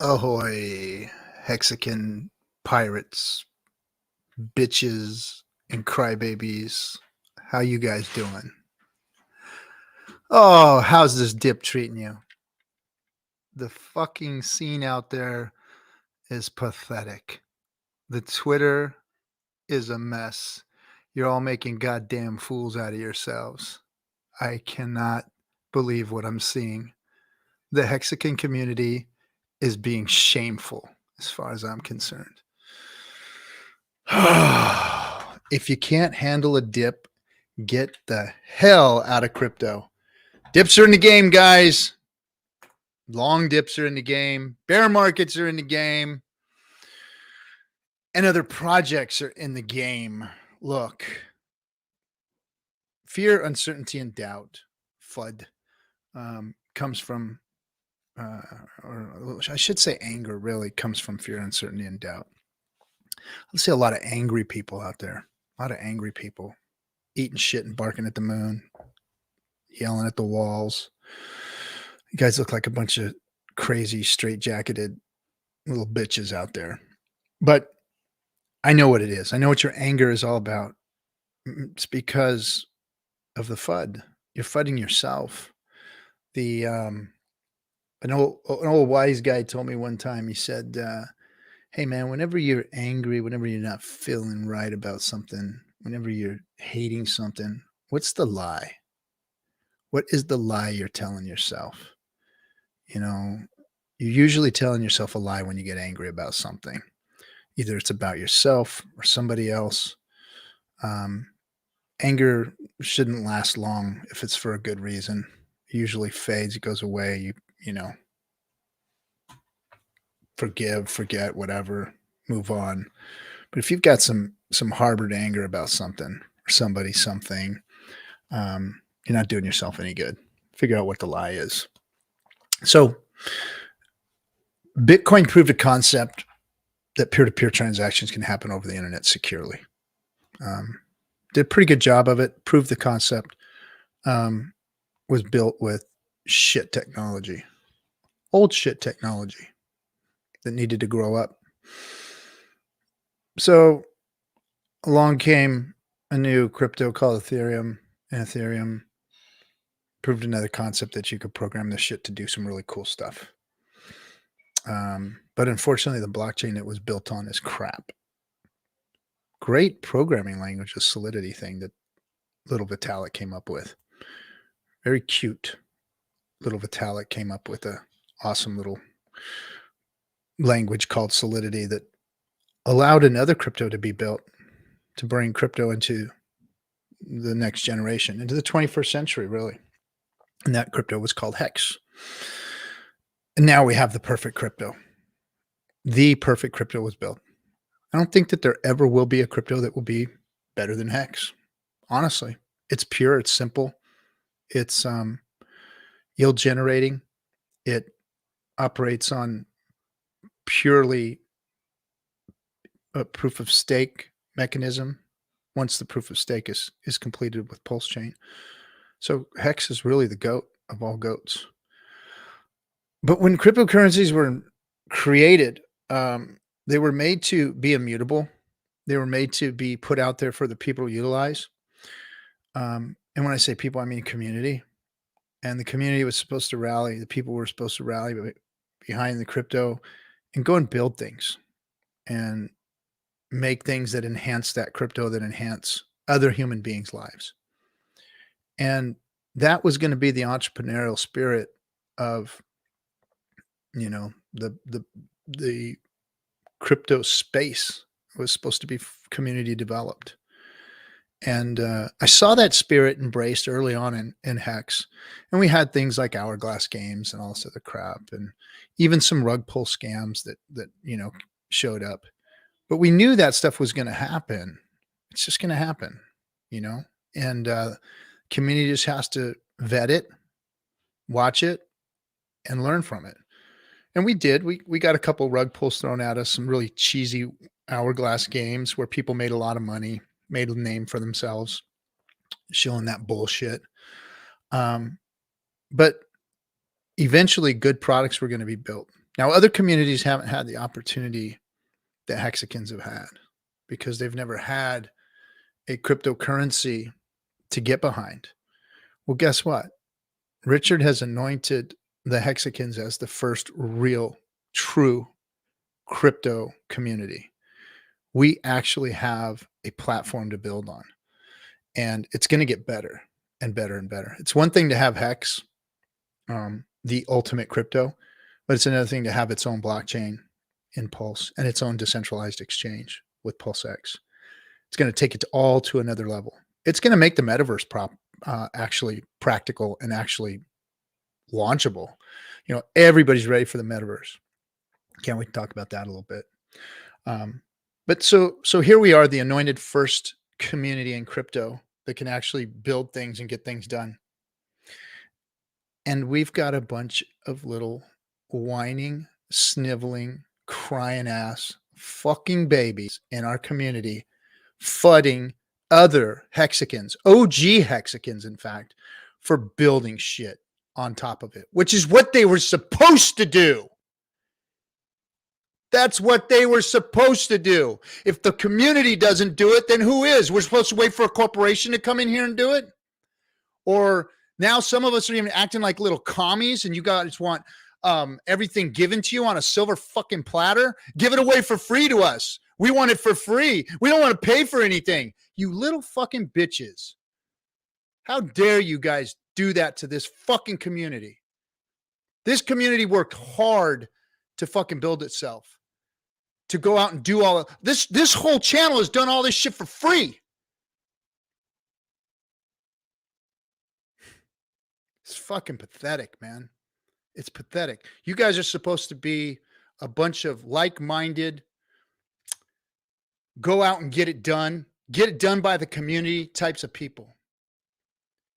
Ahoy, Hexagon pirates, bitches, and crybabies. How you guys doing? Oh, how's this dip treating you? The fucking scene out there is pathetic. The Twitter is a mess. You're all making goddamn fools out of yourselves. I cannot believe what I'm seeing. The Hexagon community is being shameful as far as I'm concerned. If you can't handle a dip, get the hell out of crypto. Dips are in the game, guys. Long dips are in the game. Bear markets are in the game. And other projects are in the game. Look, fear, uncertainty, and doubt, FUD, comes from, or I should say anger really comes from fear, uncertainty, and doubt. I see a lot of angry people out there. A lot of angry people eating shit and barking at the moon, yelling at the walls. You guys look like a bunch of crazy, straight-jacketed little bitches out there. But I know what it is. I know what your anger is all about. It's because of the FUD. You're fudding yourself. An old wise guy told me one time, he said, hey, man, whenever you're angry, whenever you're not feeling right about something, whenever you're hating something, what's the lie? What is the lie you're telling yourself? You know, you're usually telling yourself a lie when you get angry about something. Either it's about yourself or somebody else. Anger shouldn't last long if it's for a good reason. It usually fades, it goes away. You know, forgive, forget, whatever, move on. But if you've got some harbored anger about something or somebody, something, you're not doing yourself any good. Figure out what the lie is. So Bitcoin proved a concept that peer-to-peer transactions can happen over the internet securely. Did a pretty good job of it. Proved the concept. Was built with shit technology, old shit technology that needed to grow up. So along came a new crypto called Ethereum, and Ethereum proved another concept that you could program this shit to do some really cool stuff. But unfortunately, the blockchain it was built on is crap. Great programming language, a Solidity thing that little Vitalik came up with. Very cute. Little Vitalik came up with a awesome little language called Solidity that allowed another crypto to be built to bring crypto into the next generation, into the 21st century, really. And that crypto was called Hex. And now we have the perfect crypto. The perfect crypto was built. I don't think that there ever will be a crypto that will be better than Hex. Honestly, it's pure, it's simple, it's yield generating. It operates on purely a proof of stake mechanism once the proof of stake is completed with Pulse chain. So Hex is really the goat of all goats. But when cryptocurrencies were created, they were made to be immutable. They were made to be put out there for the people to utilize. And when I say people, I mean community. And the community was supposed to rally. The people were supposed to rally behind the crypto and go and build things and make things that enhance that crypto, that enhance other human beings' lives. And that was going to be the entrepreneurial spirit of, you know, the crypto space. It was supposed to be community developed. And I saw that spirit embraced early on in Hex. And we had things like Hourglass games and all this other crap, and even some rug pull scams that you know, showed up. But we knew that stuff was going to happen. It's just going to happen, you know, and community just has to vet it, watch it, and learn from it. And we did. We got a couple rug pulls thrown at us, some really cheesy Hourglass games where people made a lot of money, made a name for themselves, showing that bullshit. But eventually good products were going to be built. Now, other communities haven't had the opportunity that Hexicans have had because they've never had a cryptocurrency to get behind. Well, guess what? Richard has anointed the Hexicans as the first real, true crypto community. We actually have a platform to build on, and it's going to get better and better and better. It's one thing to have Hex, the ultimate crypto, but it's another thing to have its own blockchain in Pulse and its own decentralized exchange with Pulsex. It's going to take it all to another level. It's going to make the metaverse actually practical and actually launchable. You know, everybody's ready for the metaverse. Can't wait to talk about that a little bit. But so here we are, the anointed first community in crypto that can actually build things and get things done. And we've got a bunch of little whining, sniveling, crying ass fucking babies in our community, fudding other Hexicans, OG Hexicans, in fact, for building shit on top of it, which is what they were supposed to do. That's what they were supposed to do. If the community doesn't do it, then who is? We're supposed to wait for a corporation to come in here and do it? Or now some of us are even acting like little commies and you guys want everything given to you on a silver fucking platter? Give it away for free to us. We want it for free. We don't want to pay for anything. You little fucking bitches. How dare you guys do that to this fucking community? This community worked hard to fucking build itself, to go out and do all of this. This whole channel has done all this shit for free. It's fucking pathetic, man. It's pathetic. You guys are supposed to be a bunch of like-minded, go out and get it done by the community types of people.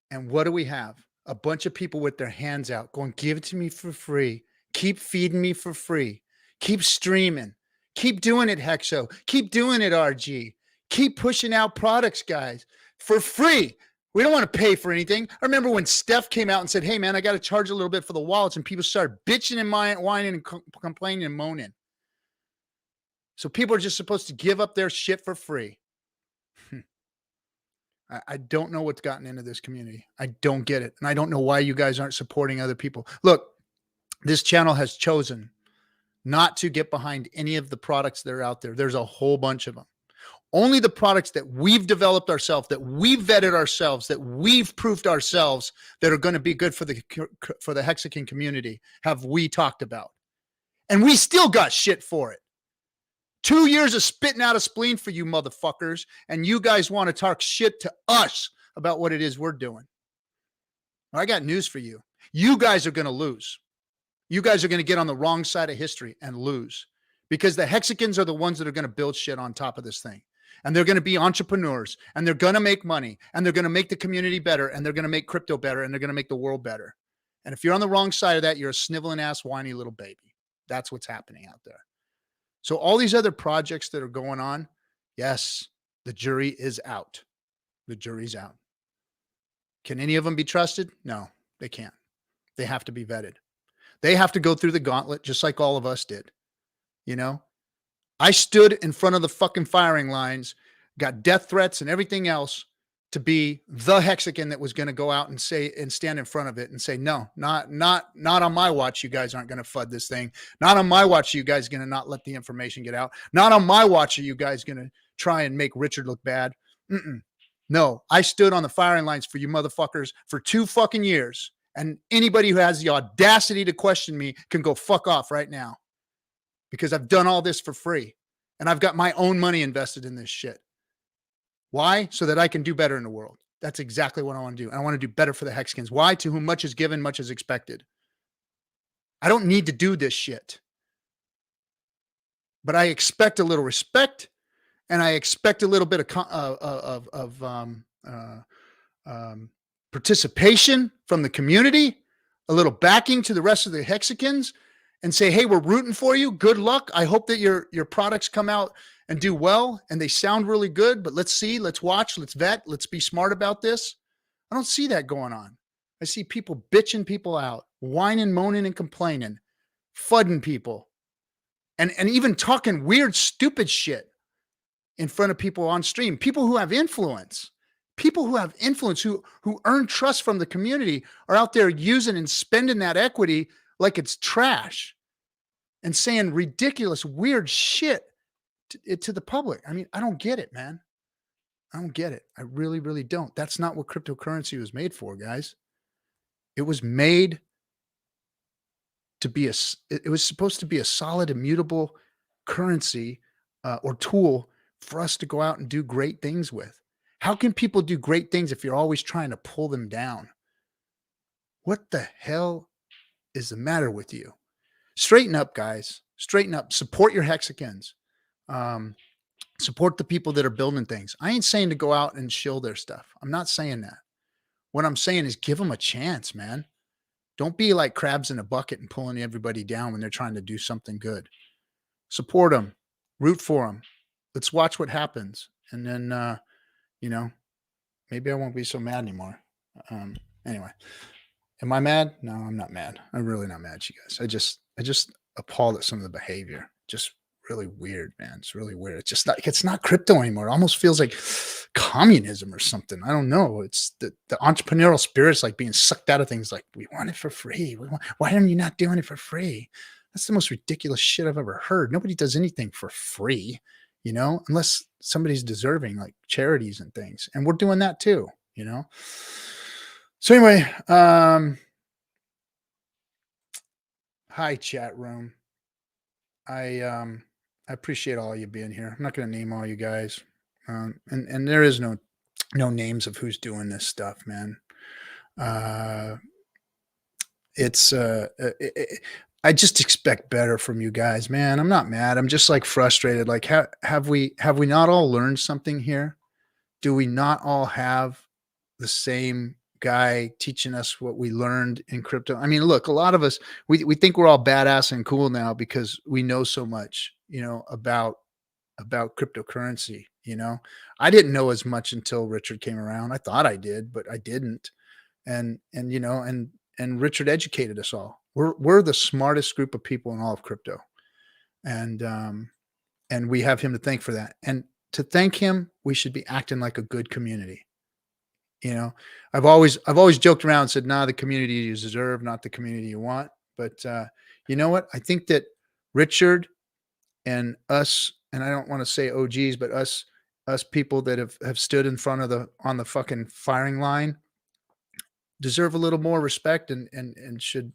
And what do we have? A bunch of people with their hands out going, give it to me for free. Keep feeding me for free. Keep streaming. Keep doing it, Hexo. Keep doing it, RG. Keep pushing out products, guys, for free. We don't want to pay for anything. I remember when Steph came out and said, hey, man, I got to charge a little bit for the wallets. And people started bitching and whining and complaining and moaning. So people are just supposed to give up their shit for free. I don't know what's gotten into this community. I don't get it. And I don't know why you guys aren't supporting other people. Look, this channel has chosen not to get behind any of the products that are out there. There's a whole bunch of them. Only the products that we've developed ourselves, that we've vetted ourselves, that we've proved ourselves that are going to be good for the Hexican community have we talked about. And we still got shit for it. 2 years of spitting out a spleen for you motherfuckers, and you guys want to talk shit to us about what it is we're doing. Well, I got news for you. You guys are going to lose. You guys are going to get on the wrong side of history and lose, because the Hexicans are the ones that are going to build shit on top of this thing. And they're going to be entrepreneurs, and they're going to make money, and they're going to make the community better, and they're going to make crypto better, and they're going to make the world better. And if you're on the wrong side of that, you're a sniveling ass, whiny little baby. That's what's happening out there. So all these other projects that are going on, yes, the jury is out. The jury's out. Can any of them be trusted? No, they can't. They have to be vetted. They have to go through the gauntlet just like all of us did. You know, I stood in front of the fucking firing lines, got death threats and everything else to be the Hexican that was going to go out and say and stand in front of it and say, no, not on my watch. You guys aren't going to FUD this thing. Not on my watch. You guys going to not let the information get out. Not on my watch. Are you guys going to try and make Richard look bad? No, I stood on the firing lines for you motherfuckers for 2 fucking years. And anybody who has the audacity to question me can go fuck off right now, because I've done all this for free and I've got my own money invested in this shit. Why? So that I can do better in the world. That's exactly what I want to do. I want to do better for the Hexicans. Why? To whom much is given, much is expected. I don't need to do this shit, but I expect a little respect, and I expect a little bit of participation from the community, a little backing to the rest of the Hexicans, and say, hey, we're rooting for you. Good luck. I hope that your products come out and do well, and they sound really good, but let's see, let's watch, let's vet, let's be smart about this. I don't see that going on. I see people bitching people out, whining, moaning, and complaining fudding people and even talking weird, stupid shit in front of people on stream, people who have influence. People who have influence, who earn trust from the community, are out there using and spending that equity like it's trash and saying ridiculous, weird shit to the public. I mean, I don't get it, man. I don't get it. I really, really don't. That's not what cryptocurrency was made for, guys. It was made to be it was supposed to be a solid, immutable currency or tool for us to go out and do great things with. How can people do great things if you're always trying to pull them down? What the hell is the matter with you? Straighten up, guys. Straighten up. Support your hexagons. Support the people that are building things. I ain't saying to go out and shill their stuff. I'm not saying that. What I'm saying is give them a chance, man. Don't be like crabs in a bucket and pulling everybody down when they're trying to do something good. Support them. Root for them. Let's watch what happens. And then, maybe I won't be so mad anymore. Anyway, am I mad? No, I'm not mad. I'm really not mad at you guys. I just appalled at some of the behavior. Just really weird, man. It's really weird. It's not crypto anymore. It almost feels like communism or something. I don't know. It's the entrepreneurial spirit's like being sucked out of things. Like, we want it for free. Why are you not doing it for free? That's the most ridiculous shit I've ever heard. Nobody does anything for free, unless somebody's deserving, like charities and things. And we're doing that too, So anyway, hi chat room. I appreciate all of you being here. I'm not going to name all you guys. And there is no names of who's doing this stuff, man. I just expect better from you guys, man. I'm not mad. I'm just like frustrated. Like, have we not all learned something here? Do we not all have the same guy teaching us what we learned in crypto? I mean, look, a lot of us, we think we're all badass and cool now because we know so much, about cryptocurrency. I didn't know as much until Richard came around. I thought I did, but I didn't. And Richard educated us all. We're the smartest group of people in all of crypto. And we have him to thank for that. And to thank him, we should be acting like a good community. I've always joked around and said, nah, the community you deserve, not the community you want. But you know what? I think that Richard and us, and I don't want to say OGs, but us people that have stood in front of on the fucking firing line deserve a little more respect and should,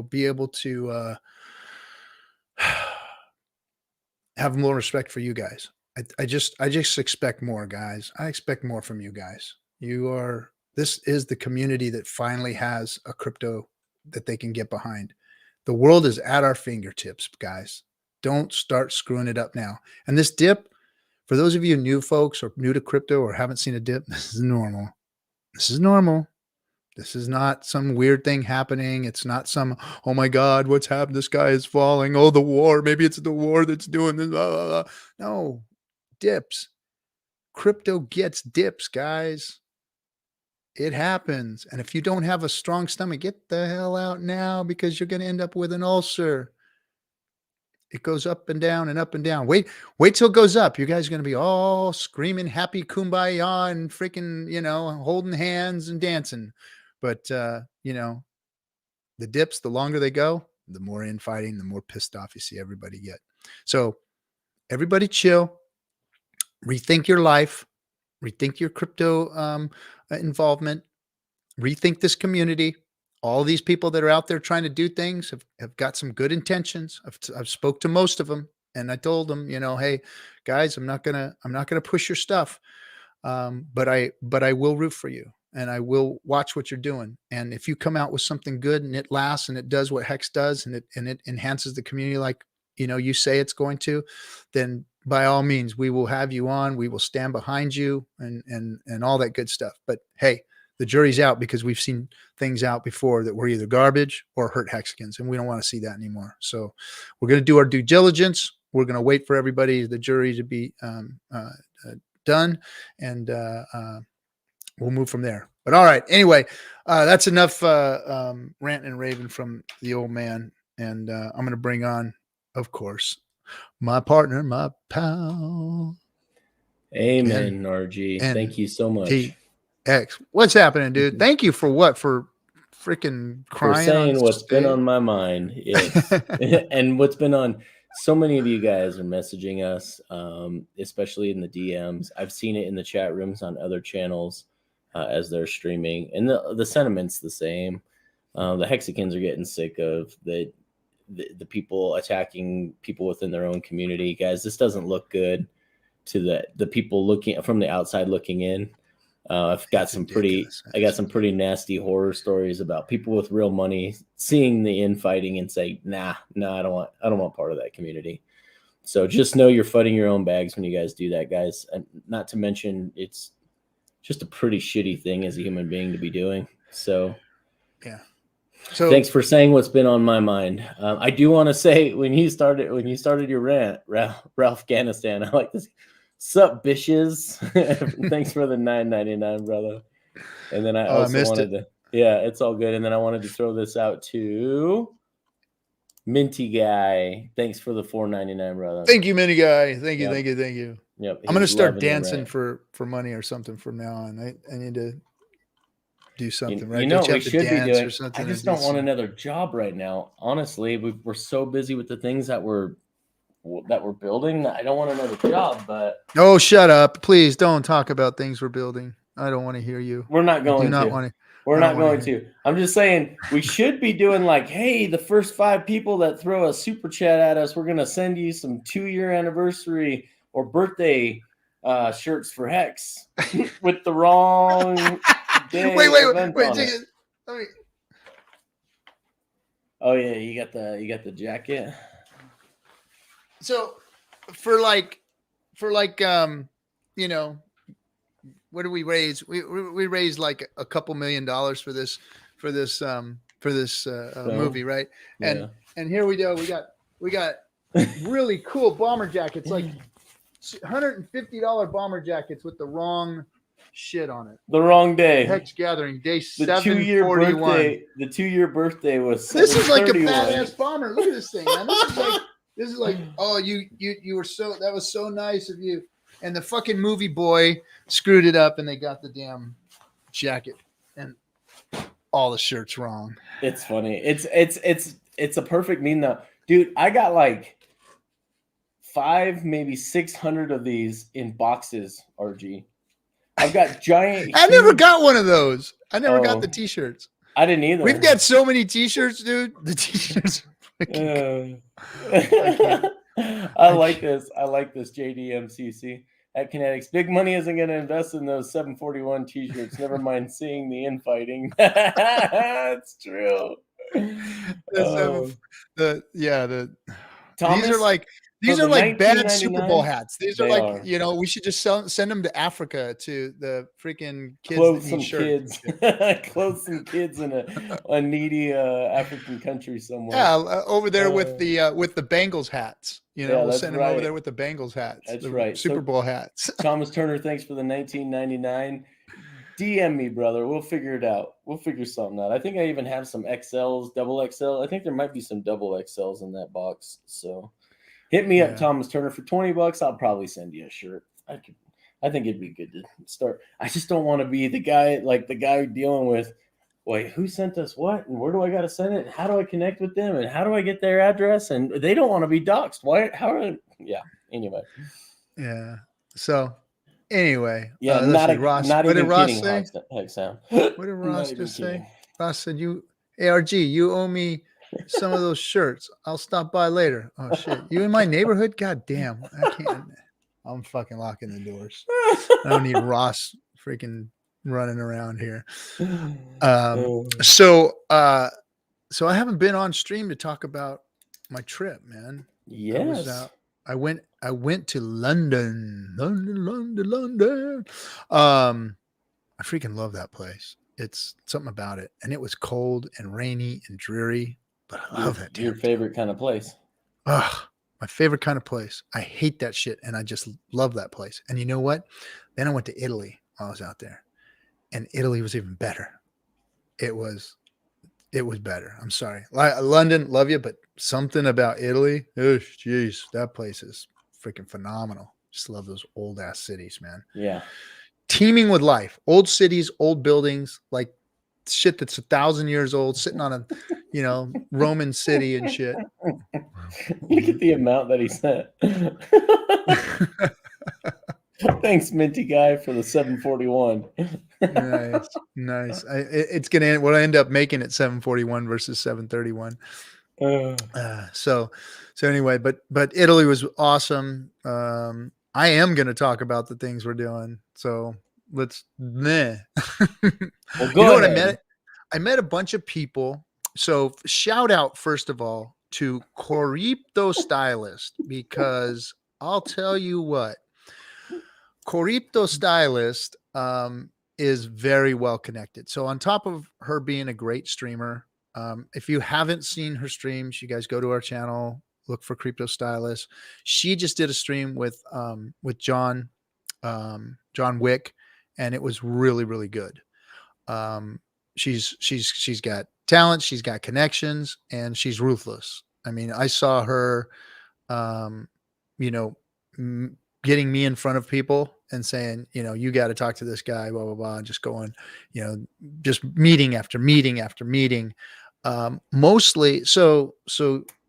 be able to have more respect for you guys. I just expect more, guys. I expect more from you guys. This is the community that finally has a crypto that they can get behind. The world is at our fingertips, guys. Don't start screwing it up now. And this dip, for those of you new folks or new to crypto or haven't seen a dip, this is normal. This is normal. This is not some weird thing happening. It's not some, oh my God, what's happened? This guy is falling. Oh, the war. Maybe it's the war that's doing this. Blah, blah, blah. No, dips. Crypto gets dips, guys. It happens. And if you don't have a strong stomach, get the hell out now because you're going to end up with an ulcer. It goes up and down and up and down. Wait till it goes up. You guys are going to be all screaming happy kumbaya and freaking, holding hands and dancing. But, the dips, the longer they go, the more infighting, the more pissed off you see everybody get. So everybody chill, rethink your life, rethink your crypto involvement, rethink this community. All these people that are out there trying to do things have got some good intentions. I've spoke to most of them, and I told them, hey, guys, I'm not gonna push your stuff, but I will root for you, and I will watch what you're doing. And if you come out with something good and it lasts and it does what Hex does and it enhances the community like you say it's going to, then by all means we will have you on. We will stand behind you and all that good stuff. But hey, the jury's out because we've seen things out before that were either garbage or hurt hexagons, and we don't want to see that anymore. So we're going to do our due diligence. We're going to wait for the jury to be done, and we'll move from there. But all right, anyway, that's enough rant and raving from the old man. And I'm going to bring on, of course, my partner, my pal. Amen, RG. Thank you so much. KNTX. What's happening, dude? Thank you for what? For freaking crying for saying on what's stage? been on my mind. Yes. And what's been on, so many of you guys are messaging us, especially in the DMs. I've seen it in the chat rooms on other channels as they're streaming, and the sentiment's the same. The Hexicans are getting sick of the people attacking people within their own community. Guys, this doesn't look good to the people looking from the outside looking in. I've got some pretty nasty horror stories about people with real money seeing the infighting and say, nah, I don't want part of that community. So just know you're fighting your own bags when you guys do that, guys. And not to mention, it's just a pretty shitty thing as a human being to be doing. So yeah. So thanks for saying what's been on my mind. I do want to say when you started your rant, Ralph Afghanistan, I like this. Sup, bitches. Thanks for the $9.99, brother. And then I also wanted to, yeah, it's all good. And then I wanted to throw this out to Minty Guy. Thanks for the $4.99, brother. Thank you, Minty Guy. Thank you, thank you. Yep. I'm gonna start dancing for money or something from now on. I need to do something, right? You know, we should be doing. I just don't want another job right now. Honestly, we're so busy with the things that we're building that I don't want another job. But oh, shut up, please! Don't talk about things we're building. I don't want to hear you. We're not going to. We're not going to. I'm just saying we should be doing like, hey, the first 5 people that throw a super chat at us, we're gonna send you some 2-year anniversary or birthday shirts for Hex with the wrong day. Wait. Oh yeah, you got the jacket. So for like you know, what do we raise? We raised like a couple $1 million for this movie, right? And here we go. We got really cool bomber jackets, like $150 bomber jackets with the wrong shit on it. The wrong day. Hex Gathering day 741. The 2-year birthday was. This is like a badass bomber. Look at this thing, man. This is like oh, you were that was so nice of you. And the fucking movie boy screwed it up, and they got the damn jacket and all the shirts wrong. It's funny. It's a perfect meme though, dude. I got like 5, maybe 600 of these in boxes. RG, I've got giant. I never got one of those. I never got the t-shirts. I didn't either. We've got so many t-shirts, dude. The t-shirts. I like this. JDMCC at KNTX. Big money isn't going to invest in those 741 t-shirts. Never mind seeing the infighting. That's true. These are like bad Super Bowl hats. These are like, you know, we should just send them to Africa to the freaking kids. Clothe some kids in a needy African country somewhere. Yeah, over there with the Bengals hats. You know, we'll send them over there with the Bengals hats. That's right. Super Bowl hats. Thomas Turner, thanks for the $19.99. DM me, brother. We'll figure it out. We'll figure something out. I think I even have some XLs, double XL. I think there might be some double XLs in that box. So hit me up, Thomas Turner, for $20. I'll probably send you a shirt. I think it'd be good to start. I just don't want to be the guy dealing with, wait, who sent us what? And where do I got to send it? And how do I connect with them? And how do I get their address? And they don't want to be doxxed. Why? Anyway. Yeah. So anyway. Yeah, what did Ross say? What did Ross just say? Ross said, ARG, you owe me some of those shirts. I'll stop by later. Oh shit. You in my neighborhood? God damn. I can't. I'm fucking locking the doors. I don't need Ross freaking running around here. So I haven't been on stream to talk about my trip, man. Yes. I went to London. I freaking love that place. It's something about it. And it was cold and rainy and dreary, but I love that. Your favorite kind of place. My favorite kind of place. I hate that shit. And I just love that place. And you know what? Then I went to Italy while I was out there, and Italy was even better. It was It was better. I'm sorry. London, love you, but something about Italy, oh, jeez, that place is freaking phenomenal. Just love those old ass cities, man. Yeah. Teeming with life, old cities, old buildings, like shit that's 1,000 years old, sitting on a, Roman city and shit. Look at the amount that he sent. Thanks, Minty Guy, for the 741. Nice. It's gonna end. We'll end up making it 741 versus 731. So anyway, but Italy was awesome. I am gonna talk about the things we're doing. So let's. Well, go ahead. I met a bunch of people. So shout out first of all to Cryptostylist, because I'll tell you what. Cryptostylist is very well connected. So on top of her being a great streamer, if you haven't seen her streams, you guys go to our channel, look for Cryptostylist. She just did a stream with John Wick, and it was really, really good. She's got talent, she's got connections, and she's ruthless. I mean, I saw her, getting me in front of people and saying, you got to talk to this guy, blah, blah, blah, and just going, just meeting after meeting after meeting. Mostly. So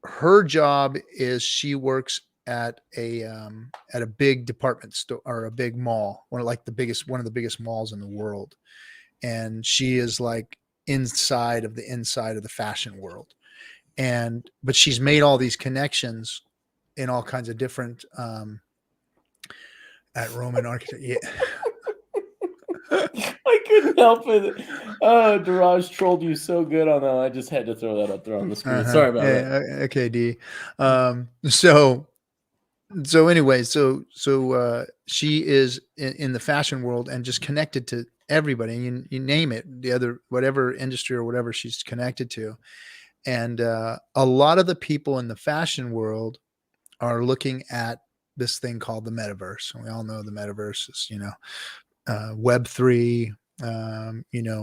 her job is she works at a big department store or a big mall, one of the biggest malls in the world. And she is like inside of the fashion world. But she's made all these connections in all kinds of different, at Roman architect. Yeah. I couldn't help it. Oh, Daraj trolled you so good on that. I just had to throw that up there on the screen. Sorry about that. Okay, D. So anyway, so she is in the fashion world and just connected to everybody. You name it, whatever industry or whatever she's connected to. And a lot of the people in the fashion world are looking at this thing called the metaverse. And we all know the metaverse is, Web3,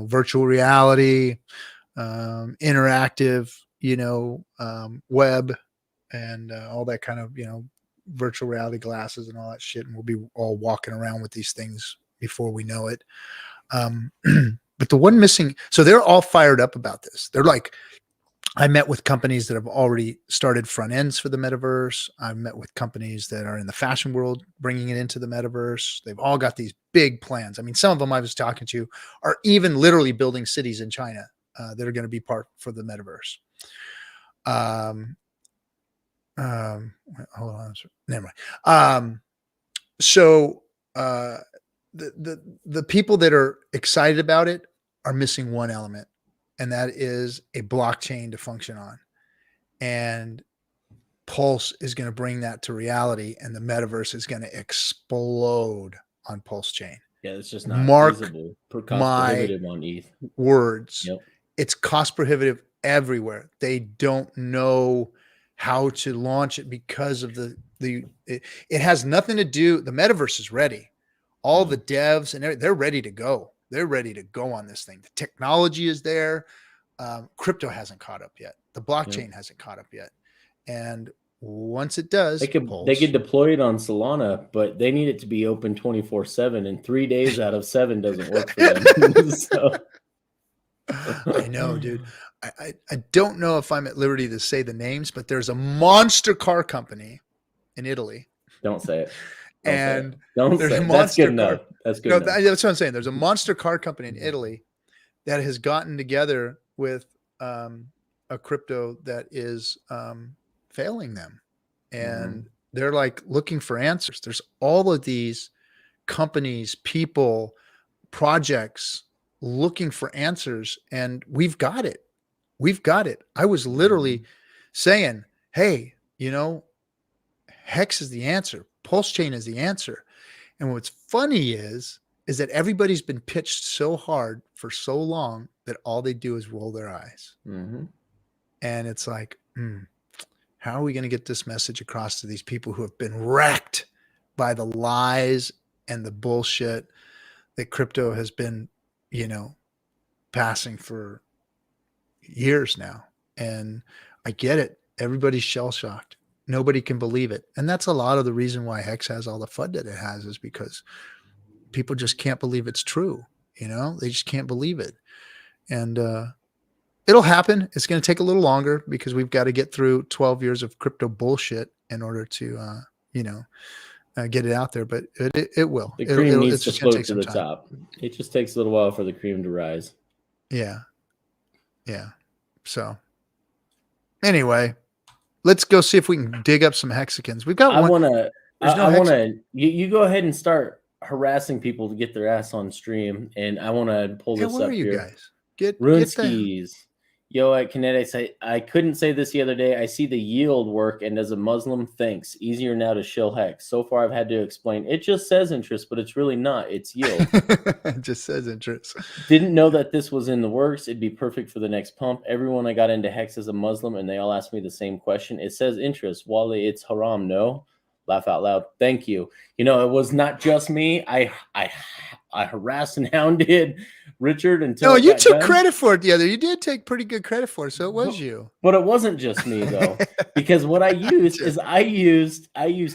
virtual reality, interactive, web, and all that kind of, virtual reality glasses and all that shit. And we'll be all walking around with these things before we know it. But the one missing, so they're all fired up about this. They're like, I met with companies that have already started front ends for the metaverse. I've met with companies that are in the fashion world, bringing it into the metaverse. They've all got these big plans. I mean, some of them I was talking to are even literally building cities in China that are going to be part for the metaverse. Hold on. Never mind. So the people that are excited about it are missing one element. And that is a blockchain to function on. And Pulse is going to bring that to reality, and the metaverse is going to explode on Pulse chain. Yeah, it's just not feasible. Cost prohibitive on ETH. Words. Yep. It's cost prohibitive everywhere. They don't know how to launch it because of it has nothing to do. The metaverse is ready. All the devs and they're ready to go. They're ready to go on this thing. The technology is there. Crypto hasn't caught up yet. The blockchain hasn't caught up yet. And once it does, they could deploy it on Solana, but they need it to be open 24/7, and 3 days out of 7 doesn't work for them. So. I know, dude. I don't know if I'm at liberty to say the names, but there's a monster car company in Italy. Don't say it. That's good enough. That's good enough. That's what I'm saying. There's a monster car company in Italy that has gotten together with a crypto that is failing them. And they're like looking for answers. There's all of these companies, people, projects looking for answers, and we've got it. We've got it. I was literally saying, hey, Hex is the answer. Pulse chain is the answer. And what's funny is that everybody's been pitched so hard for so long that all they do is roll their eyes. And it's like, how are we going to get this message across to these people who have been wrecked by the lies and the bullshit that crypto has been, passing for, years now. And I get it. Everybody's shell shocked. Nobody can believe it. And that's a lot of the reason why Hex has all the FUD that it has, is because people just can't believe it's true. They just can't believe it. And it'll happen. It's going to take a little longer because we've got to get through 12 years of crypto bullshit in order to, get it out there. But it will. The cream needs it's to just gonna float take to some the time. top. It just takes a little while for the cream to rise. Yeah. Yeah. So anyway, let's go see if we can dig up some hexagons. We've got I one. want to, no I want to, you go ahead and start harassing people to get their ass on stream. And I want to pull this where up are you here. guys? Get the Runeskis. Yo, at KNTX, I couldn't say this the other day. I see the yield work, and as a Muslim, thanks. Easier now to shill Hex. So far, I've had to explain. It just says interest, but it's really not. It's yield. It just says interest. Didn't know that this was in the works. It'd be perfect for the next pump. Everyone I got into Hex as a Muslim, and they all asked me the same question. It says interest. Wally, it's haram. No. Laugh out loud. Thank you. It was not just me. I harassed and hounded Richard until. No, you took credit for it the other. You did take pretty good credit for it, so it was you. But it wasn't just me though, because what I used is I used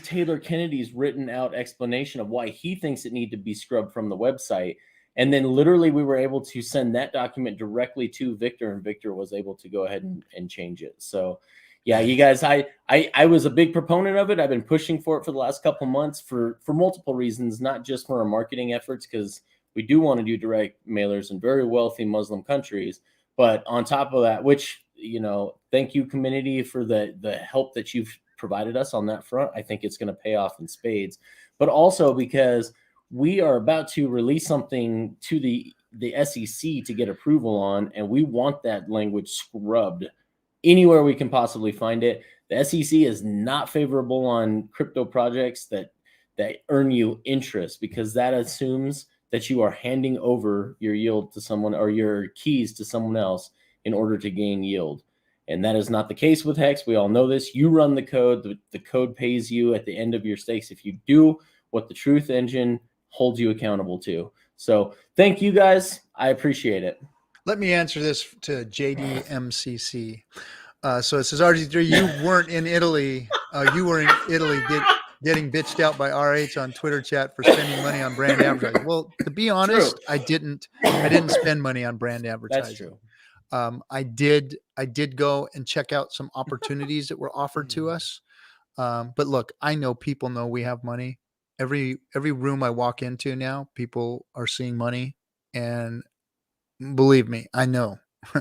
Taylor Kennedy's written out explanation of why he thinks it need to be scrubbed from the website, and then literally we were able to send that document directly to Victor, and Victor was able to go ahead and change it. So. Yeah, you guys, I was a big proponent of it. I've been pushing for it for the last couple months for multiple reasons, not just for our marketing efforts, because we do want to do direct mailers in very wealthy Muslim countries. But on top of that, which, thank you, community, for the help that you've provided us on that front. I think it's going to pay off in spades. But also because we are about to release something to the SEC to get approval on, and we want that language scrubbed anywhere we can possibly find it. The SEC is not favorable on crypto projects that earn you interest, because that assumes that you are handing over your yield to someone or your keys to someone else in order to gain yield. And that is not the case with Hex. We all know this. You run the code. The code pays you at the end of your stakes if you do what the Truth Engine holds you accountable to. So thank you guys. I appreciate it. Let me answer this to JDMCC. So it says, RG3, you weren't in Italy. You were in Italy getting bitched out by RH on Twitter chat for spending money on brand advertising. Well, to be honest, True. I didn't spend money on brand advertising. That's true. I did go and check out some opportunities that were offered to us. But look, I know people know we have money. Every room I walk into now, people are seeing money, and believe me, I know.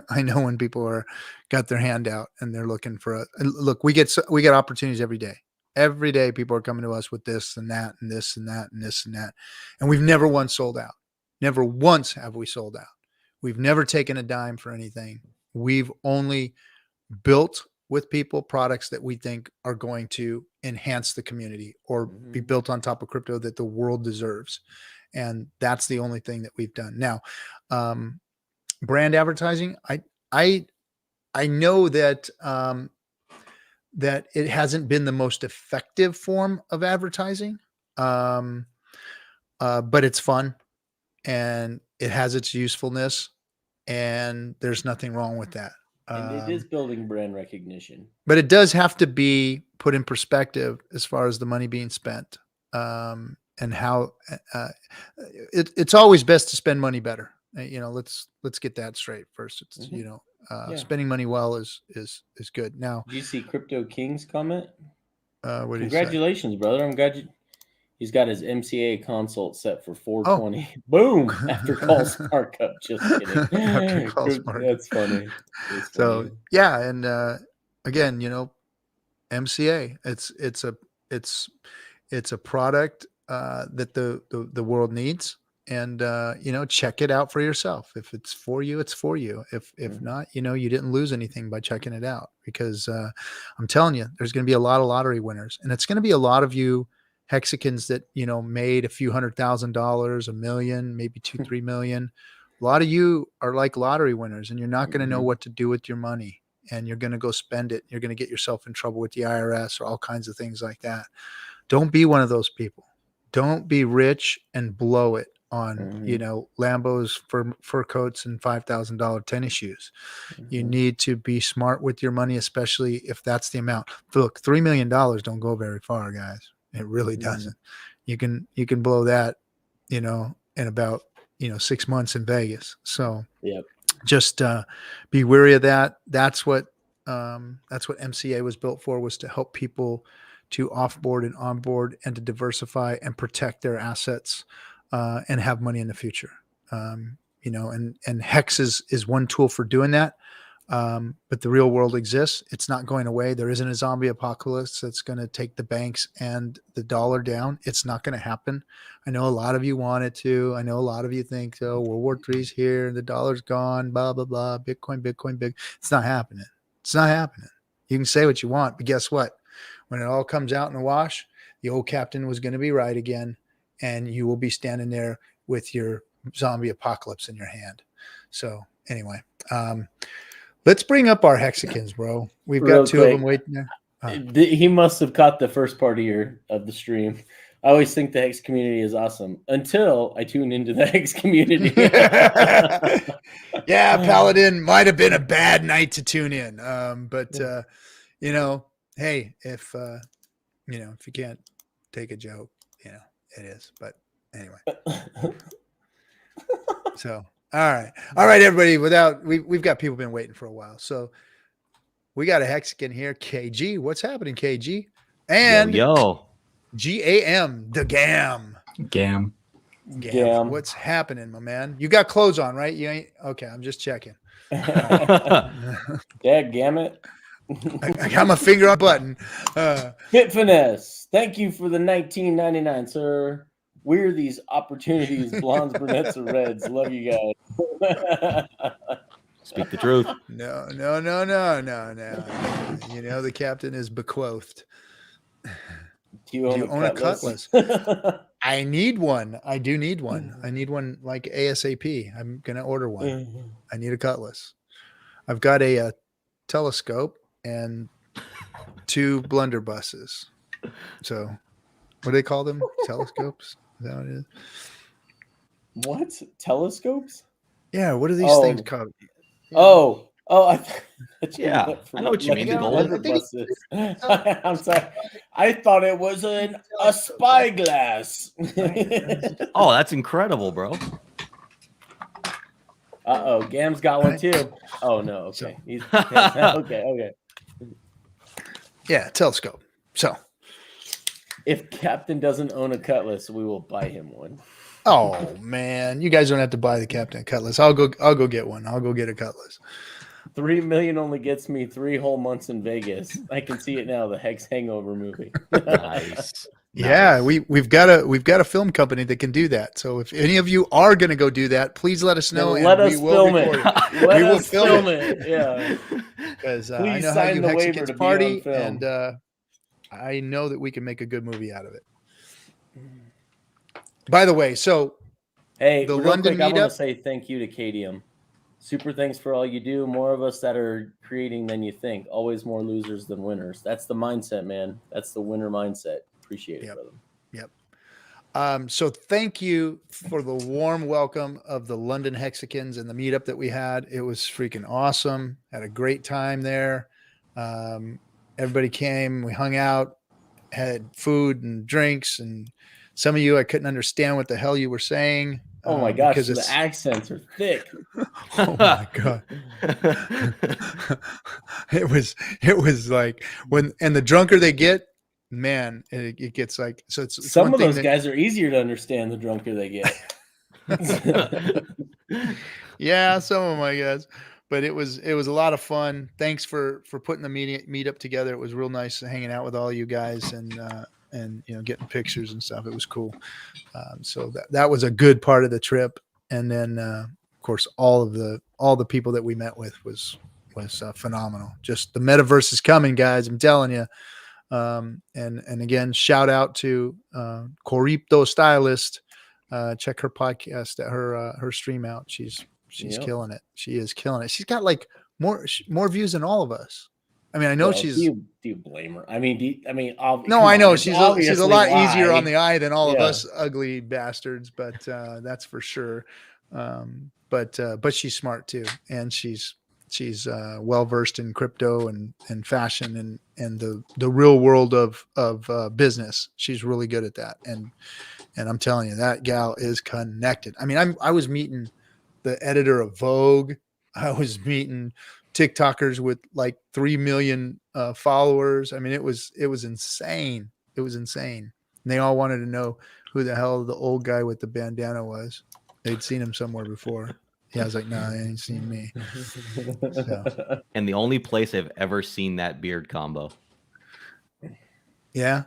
I know when people got their hand out and they're looking for look, we get opportunities every day. Every day people are coming to us with this and that and this and that and this and that. And we've never once sold out. Never once have we sold out. We've never taken a dime for anything. We've only built with people products that we think are going to enhance the community or be built on top of crypto that the world deserves. And that's the only thing that we've done. Now, brand advertising, I know that that it hasn't been the most effective form of advertising, but it's fun and it has its usefulness, and there's nothing wrong with that. And it is building brand recognition, but it does have to be put in perspective as far as the money being spent, and how it's always best to spend money better. Let's get that straight first. It's spending money well is good. Now, did you see Crypto King's comment? What Congratulations, brother! I'm glad he's got his MCA consult set for 420. Oh. Boom! After call markup. Just kidding. That's funny. So yeah, and again, MCA. It's a product that the world needs. And, check it out for yourself. If it's for you, it's for you. If not, you didn't lose anything by checking it out, because I'm telling you, there's going to be a lot of lottery winners, and it's going to be a lot of you hexagons that, made a few $100,000, $1 million, maybe 2-3 million. A lot of you are like lottery winners, and you're not going to know what to do with your money, and you're going to go spend it. You're going to get yourself in trouble with the IRS or all kinds of things like that. Don't be one of those people. Don't be rich and blow it on, you know, Lambos, fur coats, and $5,000 tennis shoes. You need to be smart with your money, especially if that's the amount. Look, $3 million don't go very far, guys. It really doesn't. You can blow that, you know, in about, you know, 6 months in Vegas. So just be wary of that. That's what MCA was built for, was to help people to offboard and onboard and to diversify and protect their assets and have money in the future. You know, and Hex is one tool for doing that. But the real world exists. It's not going away. There isn't a zombie apocalypse that's going to take the banks and the dollar down. It's not going to happen. I know a lot of you want it to. I know a lot of you think, oh, World War III's here, the dollar's gone, blah, blah, blah, Bitcoin, big. It's not happening. It's not happening. You can say what you want, but guess what? When it all comes out in the wash, the old captain was going to be right again, and you will be standing there with your zombie apocalypse in your hand. So anyway, let's bring up our hexagons, bro. We've got two of them waiting there. He must have caught the first part of the stream. I always think the Hex community is awesome until I tune into the Hex community. Yeah, Paladin might have been a bad night to tune in. But you know, hey, if you know, if you can't take a joke, you know, it is. But anyway. So all right, everybody. We've got people been waiting for a while. So we got a Hexagon here. KG, what's happening, KG? And yo. GAM, the Gam. What's happening, my man? You got clothes on, right? You ain't okay. I'm just checking. Dad gammit. I got my finger on button. Fit Finesse. Thank you for the $19.99, sir. We're these opportunities, blondes, brunettes, or reds. Love you guys. Speak the truth. No. You know the captain is bequothed. Do you own a cutlass? I need one. I do need one. I need one like ASAP. I'm gonna order one. I need a cutlass. I've got a telescope and 2 blunderbusses. So, what do they call them? Telescopes? Is that what it is? What? Telescopes? Yeah. What are these things called? Yeah, I know what you mean. I'm sorry. I thought it was a spyglass. Oh, that's incredible, bro. Gam's got one too. Oh no, okay. Okay. Yeah, telescope. So, if Captain doesn't own a cutlass, we will buy him one. Oh man, you guys don't have to buy the Captain cutlass. I'll go get one. I'll go get a cutlass. 3 million only gets me 3 whole months in Vegas. I can see it now. The Hex Hangover movie. Nice. Yeah, we've got a film company that can do that. So if any of you are going to go do that, please let us know. Let us film it. We will film it. Yeah, because I know how you Hexagons party, and I know that we can make a good movie out of it. By the way, so hey, the real London quick, I want meetup. to say thank you to KDM. Super thanks for all you do. More of us that are creating than you think. Always more losers than winners. That's the mindset, man. That's the winner mindset. Appreciate it, brother. Yep. So thank you for the warm welcome of the London Hexagons and the meetup that we had. It was freaking awesome. Had a great time there. Everybody came. We hung out, had food and drinks, and some of you I couldn't understand what the hell you were saying. Oh my gosh, because the accents are thick. Oh my god. It was like and the drunker they get, man, it gets like, so it's some of those guys are easier to understand the drunker they get. Yeah, some of them, I guess. But it was a lot of fun. Thanks for putting the meetup together. It was real nice hanging out with all you guys and you know, getting pictures and stuff. It was cool. So that was a good part of the trip. And then of course all the people that we met with was phenomenal. Just the metaverse is coming, guys. I'm telling you. And again, shout out to Corripto Stylist. Check her podcast, her stream out. She's killing it. She is killing it. She's got like more views than all of us. I mean, I know Well, she's. do you blame her? I mean, No, I know it's she's a obviously lot easier why. on the eye than all of Yeah. us ugly bastards, but that's for sure. But she's smart too, and she's well versed in crypto and fashion and the real world of business. She's really good at that, and I'm telling you, that gal is connected. I mean, I was meeting the editor of Vogue. I was meeting TikTokers with like 3 million followers. I mean, it was insane. It was insane. And they all wanted to know who the hell the old guy with the bandana was. They'd seen him somewhere before. Yeah, I was like, no, they ain't seen me. So. And the only place I've ever seen that beard combo. Yeah.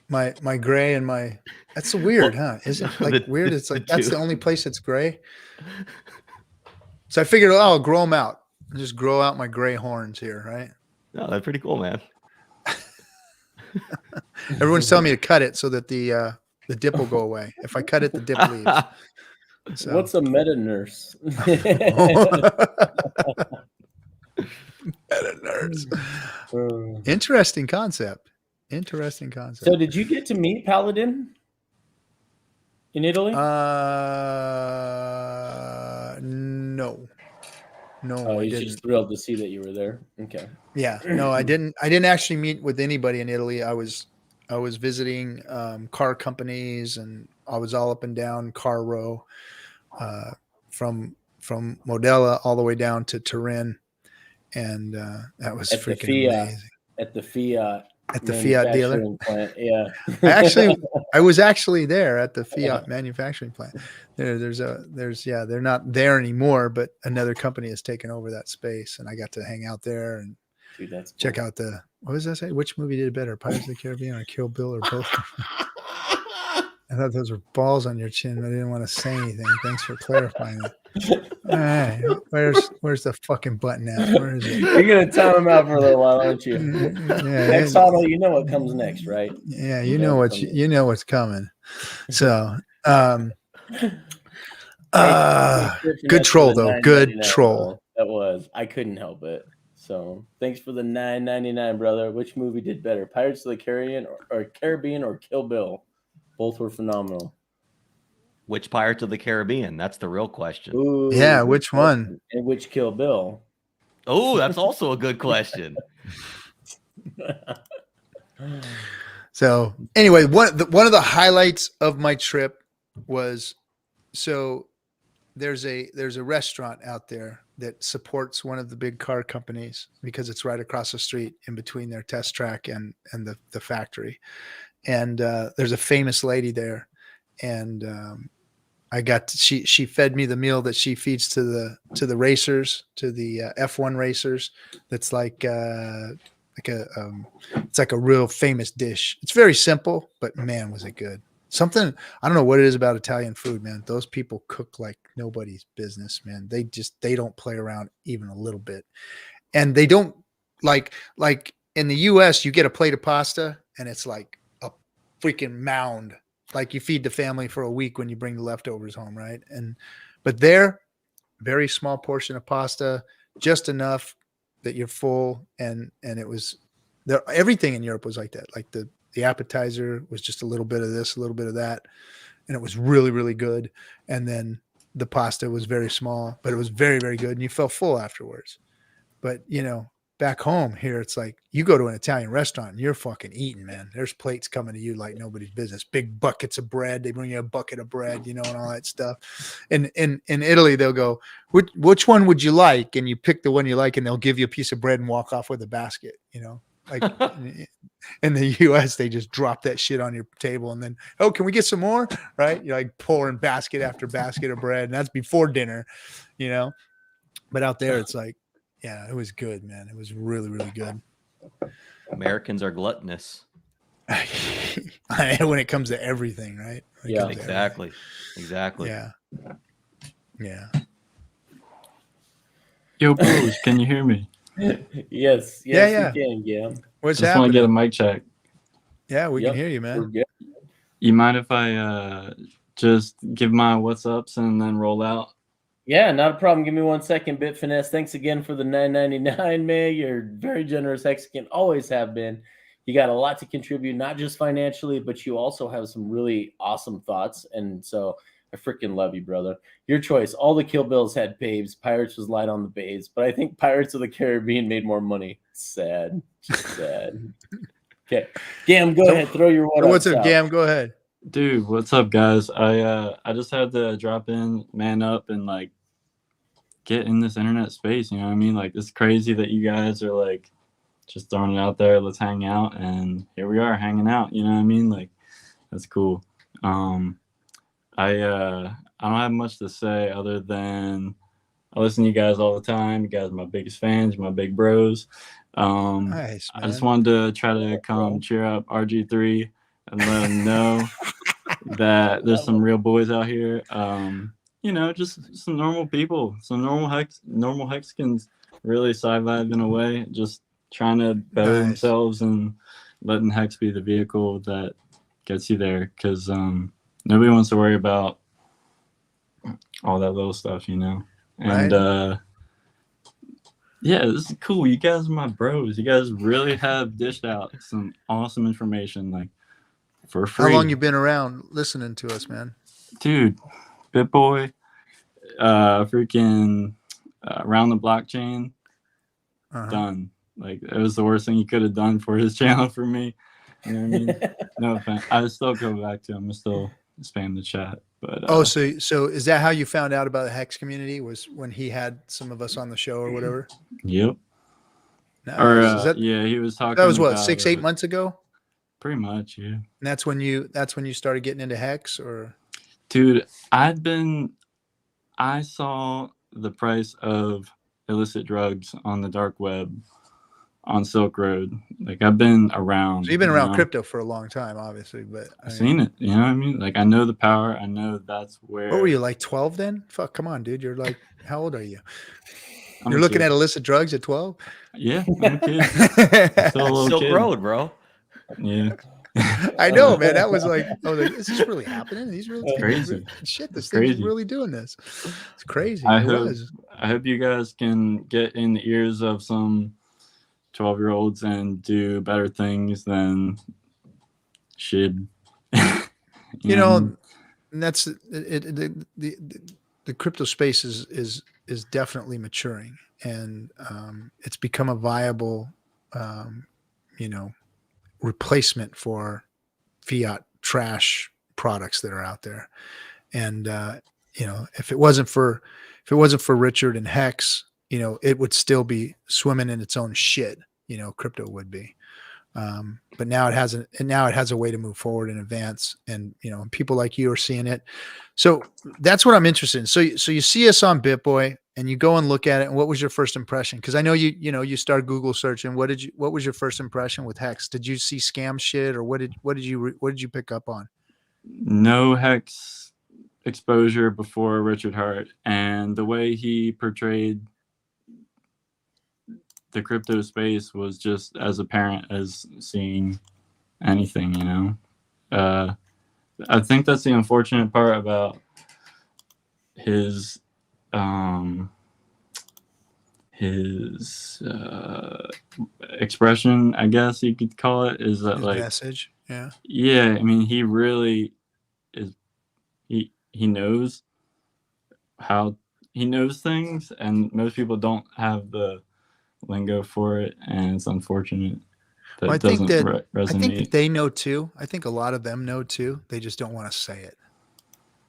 My gray and my, that's weird, huh? Isn't it like weird? It's like, that's the only place that's gray. So I figured, oh, I'll grow them out. I'll just grow out my gray horns here, right? No, that's pretty cool, man. Everyone's telling me to cut it so that the dip will go away. If I cut it, the dip leaves. So. What's a meta nurse? Meta nurse. Interesting concept. Interesting concept. So did you get to meet Paladin in Italy? No. Oh, he's just thrilled to see that you were there. Okay. Yeah. No, I didn't actually meet with anybody in Italy. I was visiting car companies, and I was all up and down Car Row, from Modella all the way down to Turin, and that was freaking amazing. At the Fiat dealer plant. Yeah. I was actually there at the Fiat manufacturing plant. They're not there anymore, but another company has taken over that space, and I got to hang out there and check out what does that say? Which movie did better, Pirates of the Caribbean or Kill Bill, or both? I thought those were balls on your chin. I didn't want to say anything. Thanks for clarifying it. All right, where's the fucking button at? Where is it? You're gonna time them out for a little while, aren't you? Yeah, next auto, you know what comes next, right? Yeah, you know what's coming. So, good troll though. Good troll. That was. I couldn't help it. So, thanks for the $9.99, brother. Which movie did better, Pirates of the Caribbean or Kill Bill? Both were phenomenal. Which Pirates of the Caribbean? That's the real question. Ooh, yeah, which one? And which Kill Bill? Oh, that's also a good question. So anyway, one of the highlights of my trip was, so there's a restaurant out there that supports one of the big car companies because it's right across the street in between their test track and the factory. And there's a famous lady there, and she fed me the meal that she feeds to the racers, to the F1 racers. That's it's like a real famous dish. It's very simple, but man, was it good. Something, I don't know what it is about Italian food, man. Those people cook like nobody's business, man. They don't play around even a little bit. And they don't like in the US, you get a plate of pasta and it's like a freaking mound. Like you feed the family for a week when you bring the leftovers home, right? But there, very small portion of pasta, just enough that you're full. And it was there. Everything in Europe was like that. Like the appetizer was just a little bit of this, a little bit of that. And it was really, really good. And then the pasta was very small, but it was very, very good. And you felt full afterwards. But back home here, it's like you go to an Italian restaurant and you're fucking eating, man. There's plates coming to you like nobody's business. Big buckets of bread. They bring you a bucket of bread, and all that stuff. And in Italy, they'll go, which one would you like? And you pick the one you like, and they'll give you a piece of bread and walk off with a basket, Like in the US, they just drop that shit on your table and then, oh, can we get some more? Right? You're like pouring basket after basket of bread, and that's before dinner, But out there, it's like, yeah, it was good, man. It was really, really good. Americans are gluttonous. When it comes to everything, right? Yeah, exactly. Yeah. Yo, bros, can you hear me? Yes, yeah. We can, yeah. What's Just happening? want to get a mic check. Yeah, we can hear you, man. We're good. You mind if I just give my what's ups and then roll out? Yeah, not a problem. Give me 1 second, Bit Finesse. Thanks again for the $9.99, man. You're very generous Mexican, always have been. You got a lot to contribute, not just financially, but you also have some really awesome thoughts. And so I freaking love you, brother. Your choice. All the Kill Bills had babes. Pirates was light on the babes, but I think Pirates of the Caribbean made more money. Sad. Just sad. Okay. Gam, go ahead. Throw your What's up, out. Gam? Go ahead. Dude, what's up, guys? I just had to drop in, man up, and like get in this internet space. You know what I mean? Like, it's crazy that you guys are like just throwing it out there. Let's hang out, and here we are hanging out. You know what I mean? Like, that's cool. I don't have much to say other than I listen to you guys all the time. You guys are my biggest fans, my big bros. Nice, man. I just wanted to try to come cheer up RG3 and let them know that there's some real boys out here. You know, just some normal people, some normal Hexicans really sci-vibe in a way, just trying to better themselves and letting Hex be the vehicle that gets you there, because nobody wants to worry about all that little stuff, you know. And yeah, this is cool. You guys are my bros. You guys really have dished out some awesome information, like, for free. How long you been around listening to us, man? Dude, BitBoy, freaking around the blockchain, done. Like, it was the worst thing he could have done for his channel for me. You know what I mean? No offense. I still go back to him. I still spam the chat. But so is that how you found out about the Hex community? Was when he had some of us on the show or whatever? Yep. Nice. Or yeah, he was talking. That was what, 6-8 months ago? Pretty much, yeah. And that's when you started getting into Hex, or? Dude, I saw the price of illicit drugs on the dark web on Silk Road. Like, I've been around. So you've been around crypto for a long time, obviously, but I've seen it. You know what I mean? Like, I know the power. I know that's where. What were you, like 12 then? Fuck, come on, dude. You're like, how old are you? I'm You're looking at illicit drugs at 12? Yeah, I'm a kid. Silk Road, bro. Yeah. I know, man. That was like, I was like, is this really happening? These really crazy. Shit, this crazy. thing's really doing this. It's crazy. I hope you guys can get in the ears of some 12-year-olds and do better things than should. you know, and that's it. The crypto space is definitely maturing, and it's become a viable, you know, replacement for fiat trash products that are out there. And you know, if it wasn't for Richard and Hex, you know, it would still be swimming in its own shit. You know, crypto would be. But now it has a way to move forward and advance, and you know, people like you are seeing it. So that's what I'm interested in. So you see us on BitBoy, and you go and look at it. And what was your first impression? Because I know you started Google searching. What was your first impression with Hex? Did you see scam shit, or what did you pick up on? No Hex exposure before Richard Hart, and the way he portrayed the crypto space was just as apparent as seeing anything, you know. I think that's the unfortunate part about his expression, I guess you could call it, is that his like message. Yeah, I mean, he really is. He knows things, and most people don't have the lingo for it, and it's unfortunate that it doesn't resonate. I think that they know too. I think a lot of them know too. They just don't want to say it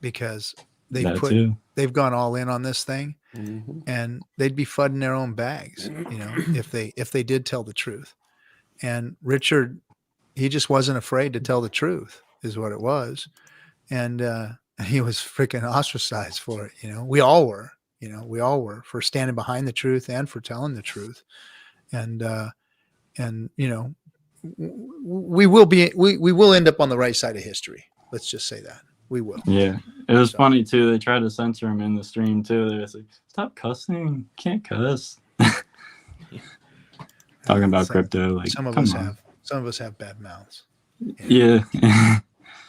because they've gone all in on this thing, and they'd be fudding their own bags, you know, if they did tell the truth. And Richard, he just wasn't afraid to tell the truth, is what it was, and he was freaking ostracized for it. You know, we all were. You know, we all were, for standing behind the truth and for telling the truth. And you know, we will end up on the right side of history. Let's just say that we will. Yeah. It was funny too. They tried to censor him in the stream too. They was like, stop cussing. Can't cuss. Talking about crypto. Like, some of us have bad mouths. Yeah.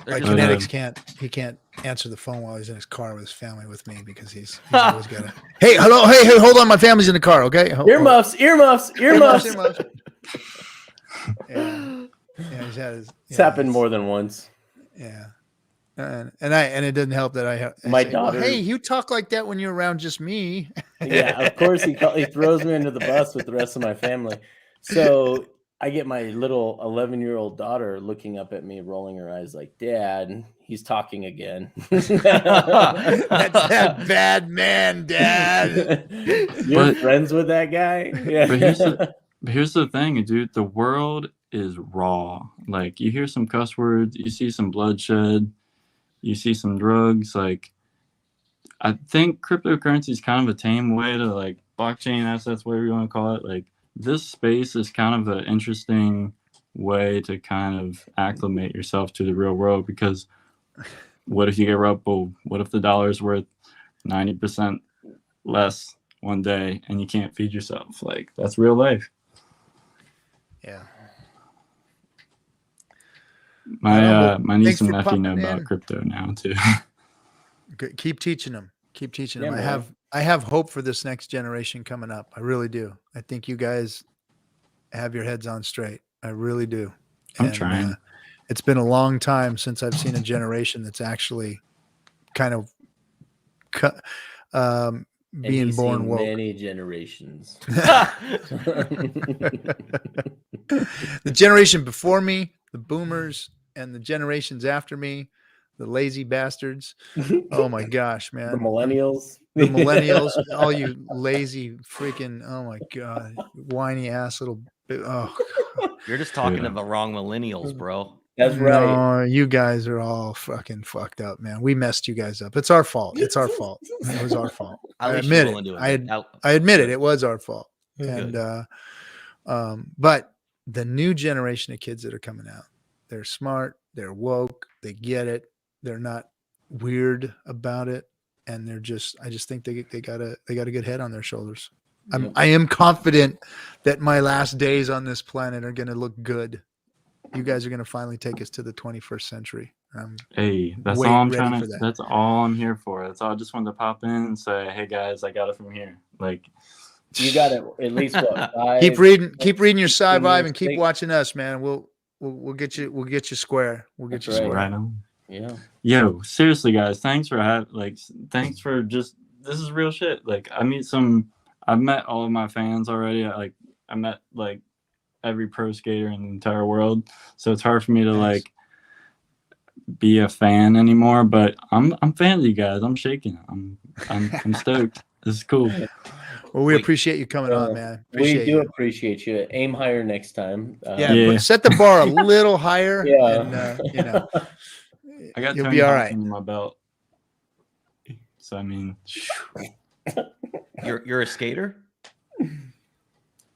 Like just- KNTX can't answer the phone while he's in his car with his family with me because he's always got to. Hey, hello, hey, hold on, my family's in the car, okay? Earmuffs. Earmuffs. Yeah, he's had his. It's happened more than once. Yeah, and it didn't help that I My say, daughter. Well, hey, you talk like that when you're around just me. Yeah, of course he throws me into the bus with the rest of my family. So I get my little 11-year-old daughter looking up at me, rolling her eyes like, Dad, he's talking again. That's that bad man, Dad. You're friends with that guy? Yeah. But here's the thing, dude. The world is raw. Like, you hear some cuss words, you see some bloodshed, you see some drugs. Like, I think cryptocurrency is kind of a tame way to, like, blockchain assets, whatever you want to call it. Like, this space is kind of an interesting way to kind of acclimate yourself to the real world, because what if you get rug pulled? What if the dollar is worth 90% less one day and you can't feed yourself? Like, that's real life. Yeah. My niece Thanks and for nephew know popping about in. crypto now too. Good. Keep teaching them. Yeah, I have hope for this next generation coming up. I really do. I think you guys have your heads on straight. I really do. I'm trying. It's been a long time since I've seen a generation that's actually kind of being born woke. Many generations. The generation before me, the boomers, and the generations after me, the lazy bastards. Oh my gosh, man. The millennials. The millennials, all you lazy freaking, oh my God, whiny ass little. Oh, You're just talking to the wrong millennials, bro. That's right. No, you guys are all fucking fucked up, man. We messed you guys up. It's our fault. It was our fault. At I least admit you're willing it. to admit. I admit it. It was our fault. Good. And but the new generation of kids that are coming out, they're smart, they're woke, they get it, they're not weird about it, and I just think they got a good head on their shoulders. I am confident that my last days on this planet are going to look good. You guys are going to finally take us to the 21st century. Hey, that's all I'm trying to. That's all I'm here for. That's all. I just wanted to pop in and say, hey guys, I got it from here. Like, you got it. At least what? Keep reading your sci vibe and keep watching us, man. We'll get you square. We'll get you square. Right on. Yeah. Yo, seriously, guys, thanks for just. This is real shit. Like, I've met all of my fans already. I met like every pro skater in the entire world, so it's hard for me to like be a fan anymore. But I'm fan of you guys. I'm shaking. I'm stoked. This is cool. Well, we appreciate you coming on, man. Appreciate you. Aim higher next time. Set the bar a little higher. Yeah. And, I got you'll be all right. In my belt. So I mean, you're a skater.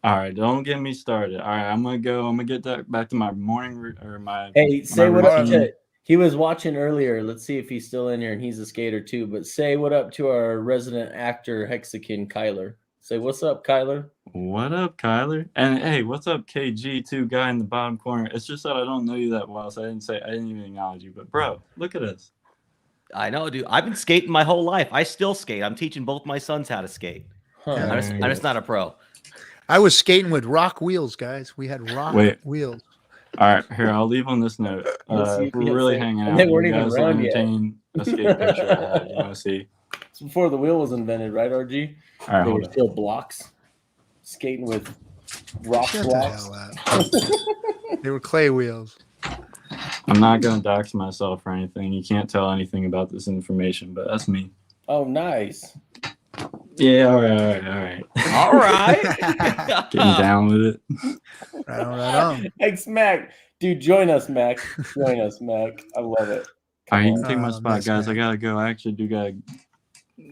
All right, don't get me started. All right, I'm gonna get that back to my morning or my. Hey, say my what up routine. to. He was watching earlier. Let's see if he's still in here, and he's a skater too. But say what up to our resident actor Hexakin Kyler. Say what's up, Kyler. What up, Kyler? And hey, what's up, KG2 guy in the bottom corner? It's just that I don't know you that well, so I didn't even acknowledge you. But bro, look at us. I know, dude. I've been skating my whole life. I still skate. I'm teaching both my sons how to skate. Huh. I'm just not a pro. I was skating with rock wheels, guys. We had rock wheels. All right, here, I'll leave on this note. We're really hanging out. They weren't even guys around will yet. entertain a skate picture you want to see. It's before the wheel was invented, right, RG? All right, they hold were on. still blocks. Skating with rock Shut blocks. the hell up. They were clay wheels. I'm not going to dox myself or anything. You can't tell anything about this information, but that's me. Oh, nice. Yeah, all right. All right. Getting down with it. Right on. Thanks, Mac. Dude, join us, Mac. Join us, Mac. I love it. All right, you can take my spot, nice, guys. man. I got to go. I actually do got to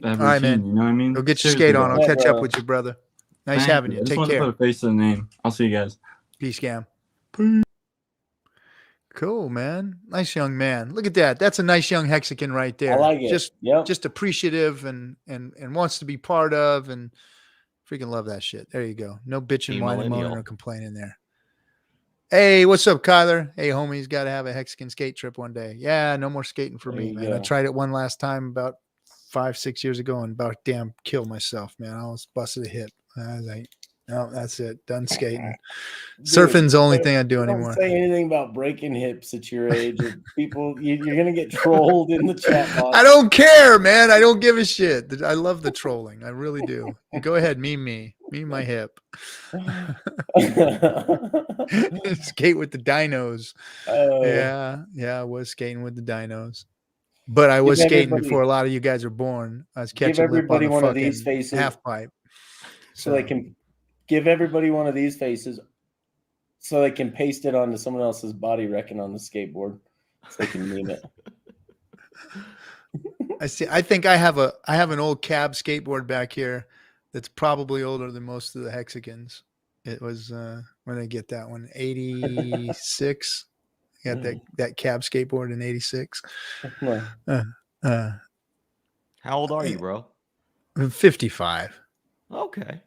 have All right, routine, man. you know what I mean? Go get your Seriously, skate on. guys. I'll catch up with you, brother. Nice Thank having you. you. I just Take wanted to care. put a face to the name. I'll see you guys. Peace, Cam. Cool, man. Nice young man. Look at that. That's a nice young Hexakin right there. I like it. Just appreciative and wants to be part of, and freaking love that shit. There you go. No bitching, whining, moaning, or complaining there. Hey, what's up, Kyler? Hey, homie's got to have a Hexagon skate trip one day. Yeah, no more skating for There me, you man. I go. tried it one last time about 5-6 years ago and about damn killed myself, man. I almost busted a hip. I was like, no, that's it. Done skating. Surfing's the only thing I do anymore. Don't say anything about breaking hips at your age. Or people, you're gonna get trolled in the chat box. I don't care, man. I don't give a shit. I love the trolling. I really do. Go ahead, meme my hip. Skate with the dinos. Yeah, I was skating with the dinos. But I was skating before a lot of you guys were born. I was catching everybody lip on one the of these fucking faces. half pipe. So they can give everybody one of these faces so they can paste it onto someone else's body wrecking on the skateboard so they can meme it. I see. I think I have an old cab skateboard back here that's probably older than most of the Hexagons. It was when did I get that one? 86. I got that cab skateboard in 86. How old are you, bro? 55. Okay.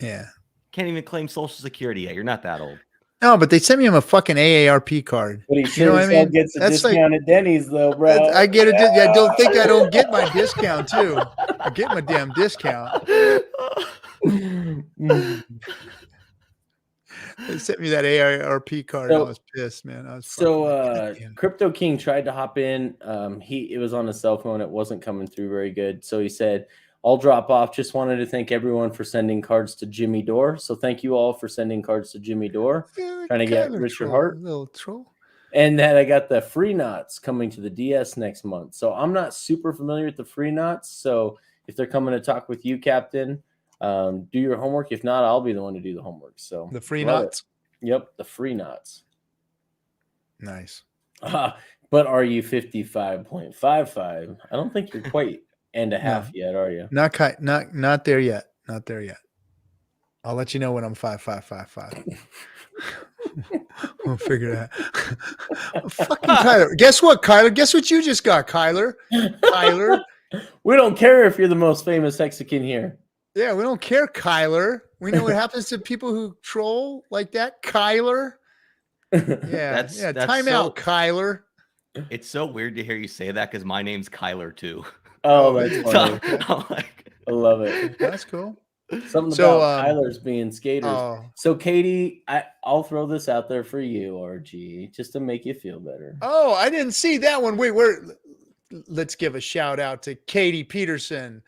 Yeah. Can't even claim Social Security yet. You're not that old. No, but they sent me him a fucking AARP card. But he sure as hell gets a discount at Denny's, though, bro. I get I don't think I don't get my discount too. I get my damn discount. They sent me that AARP card. I was pissed, man. Crypto King tried to hop in. It was on his cell phone. It wasn't coming through very good. So he said, I'll drop off. Just wanted to thank everyone for sending cards to Jimmy Dore. So thank you all for sending cards to Jimmy Dore. Trying to get Richard Hart. Little troll. And then I got the free knots coming to the DS next month. So I'm not super familiar with the free knots. So if they're coming to talk with you, Captain, do your homework. If not, I'll be the one to do the homework. So the free knots. Yep, the free knots. Nice. But are you 55.55? I don't think you're quite and a half yet, are you? Not there yet. Not there yet. I'll let you know when I'm 5.555. We'll figure it out. Fucking Kyler. Guess what, Kyler? Guess what you just got, Kyler? Kyler. We don't care if you're the most famous Hexagon here. Yeah, we don't care, Kyler. We know what happens to people who troll like that, Kyler. Yeah, That's time out, Kyler. It's so weird to hear you say that because my name's Kyler too. Oh, that's funny. I love it. That's cool. Something about Kyler's being skaters. Oh. So, Katie, I'll throw this out there for you, RG, just to make you feel better. Oh, I didn't see that one. Wait, let's give a shout out to Katie Peterson.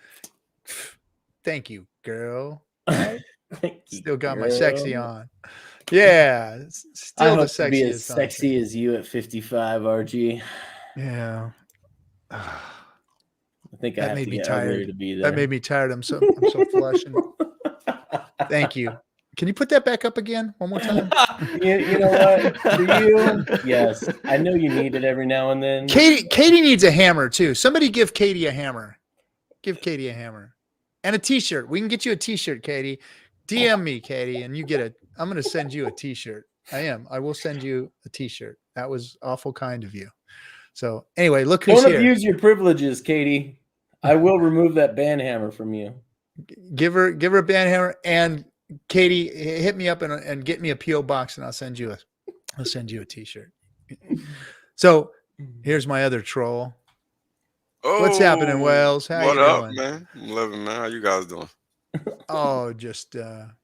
Thank you, girl. Still got my sexy on. Yeah, still the sexiest. Be as sexy as you at 55, RG. Yeah. I think I have to get tired to be there. That made me tired. I'm so flushing. Thank you. Can you put that back up again one more time? You know what? For you, yes. I know you need it every now and then. Katie needs a hammer too. Somebody give Katie a hammer. Give Katie a hammer. And a t-shirt. We can get you a t-shirt, Katie. DM me, Katie, and you get I'm going to send you a t-shirt. I will send you a t-shirt. That was awful kind of you. So anyway, look who's here. Don't abuse your privileges, Katie. I will remove that band hammer from you. Give her a band hammer, and Katie, hit me up and get me a PO box, and I'll send you a t-shirt. So here's my other troll. Oh, what's happening, Wales? How what you up, doing? man? I'm living, man. How you guys doing? Oh, just I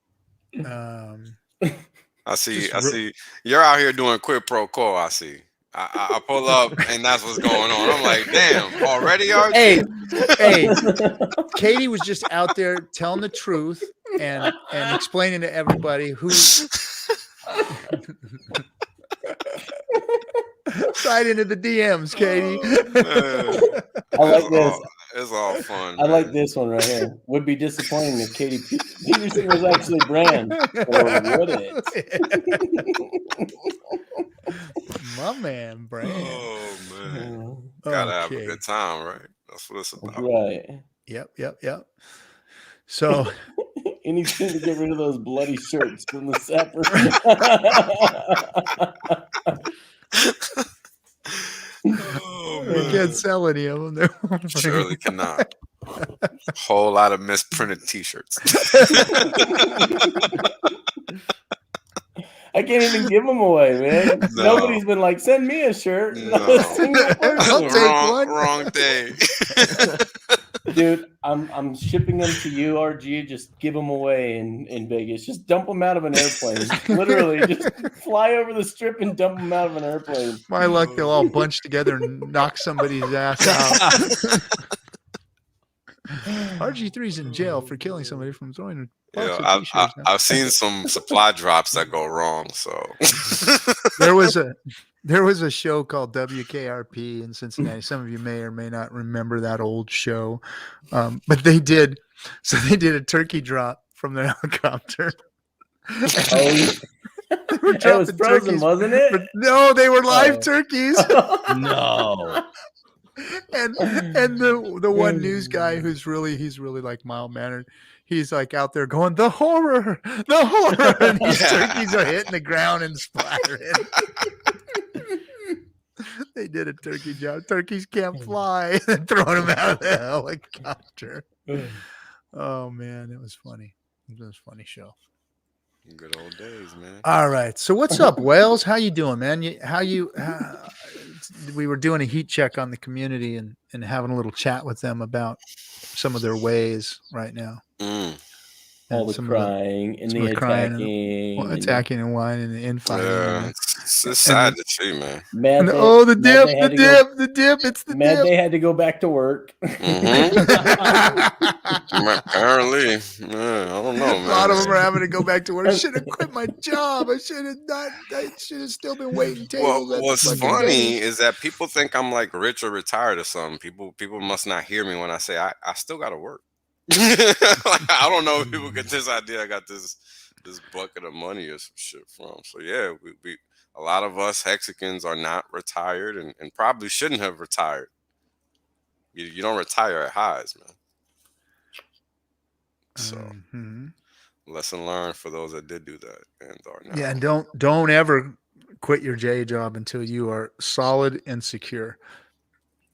see you're out here doing quid pro quo. I see. I pull up and that's what's going on. I'm like, damn, already are. Hey, Katie was just out there telling the truth and explaining to everybody who. Slide into the DMs, Katie. I like this. It's all fun. I like this one right here. Would be disappointing if Katie Peterson was actually Brand or would it? My man, Brand. Oh man, gotta have a good time, right? That's what it's about. Right. Yep. So. Anything to get rid of those bloody shirts from the sapper. Oh, I can't sell any of them. Surely cannot. Whole lot of misprinted T-shirts. I can't even give them away, man. No. Nobody's been like, send me a shirt. Not a No. single person. I'll take one. Wrong day. Dude, I'm shipping them to you, RG. Just give them away in Vegas. Just dump them out of an airplane. Literally, just fly over the strip and dump them out of an airplane. My luck, they'll all bunch together and knock somebody's ass out. RG3's in jail for killing somebody from throwing a box of t-shirts. I've seen some supply drops that go wrong. So There was a show called WKRP in Cincinnati. Some of you may or may not remember that old show, but they did a turkey drop from the helicopter. It was frozen, wasn't it? But no, they were live turkeys. No. And the one news guy he's really like mild mannered. He's like out there going, the horror, and these turkeys are hitting the ground and splattering. They did a turkey job. Turkeys can't fly, and throwing them out of the helicopter. Oh man, it was funny. It was a funny show. good old days, man. All right. So what's up, Wales? How you doing, man? We were doing a heat check on the community and having a little chat with them about some of their ways right now. All the crying and the attacking and whining and infighting. Yeah, it's sad to see, man. The dip. It's the mad dip. they had to go back to work. Apparently, yeah, I don't know, man. A lot of them are having to go back to work. I should have quit my job. I should have still been waiting tables. Well, what's funny is that people think I'm like rich or retired or something. People must not hear me when I say I still got to work. I don't know if people get this idea I got this bucket of money or some shit from. So yeah, we a lot of us Hexicans are not retired and probably shouldn't have retired. You don't retire at highs, man. So lesson learned for those that did do that and are now. Yeah, and don't ever quit your day job until you are solid and secure.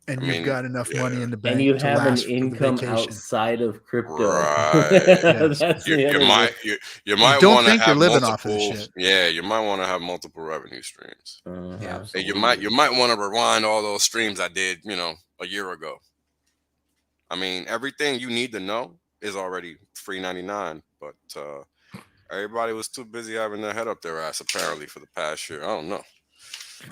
And you've got enough money in the bank, and you to have an last income outside of crypto. Right. Yes. You might don't want to think have you're living multiple, off of this shit. Yeah, you might want to have multiple revenue streams. Yeah, And you might want to rewind all those streams I did, a year ago. I mean, everything you need to know is already $3.99, but everybody was too busy having their head up their ass apparently for the past year. I don't know.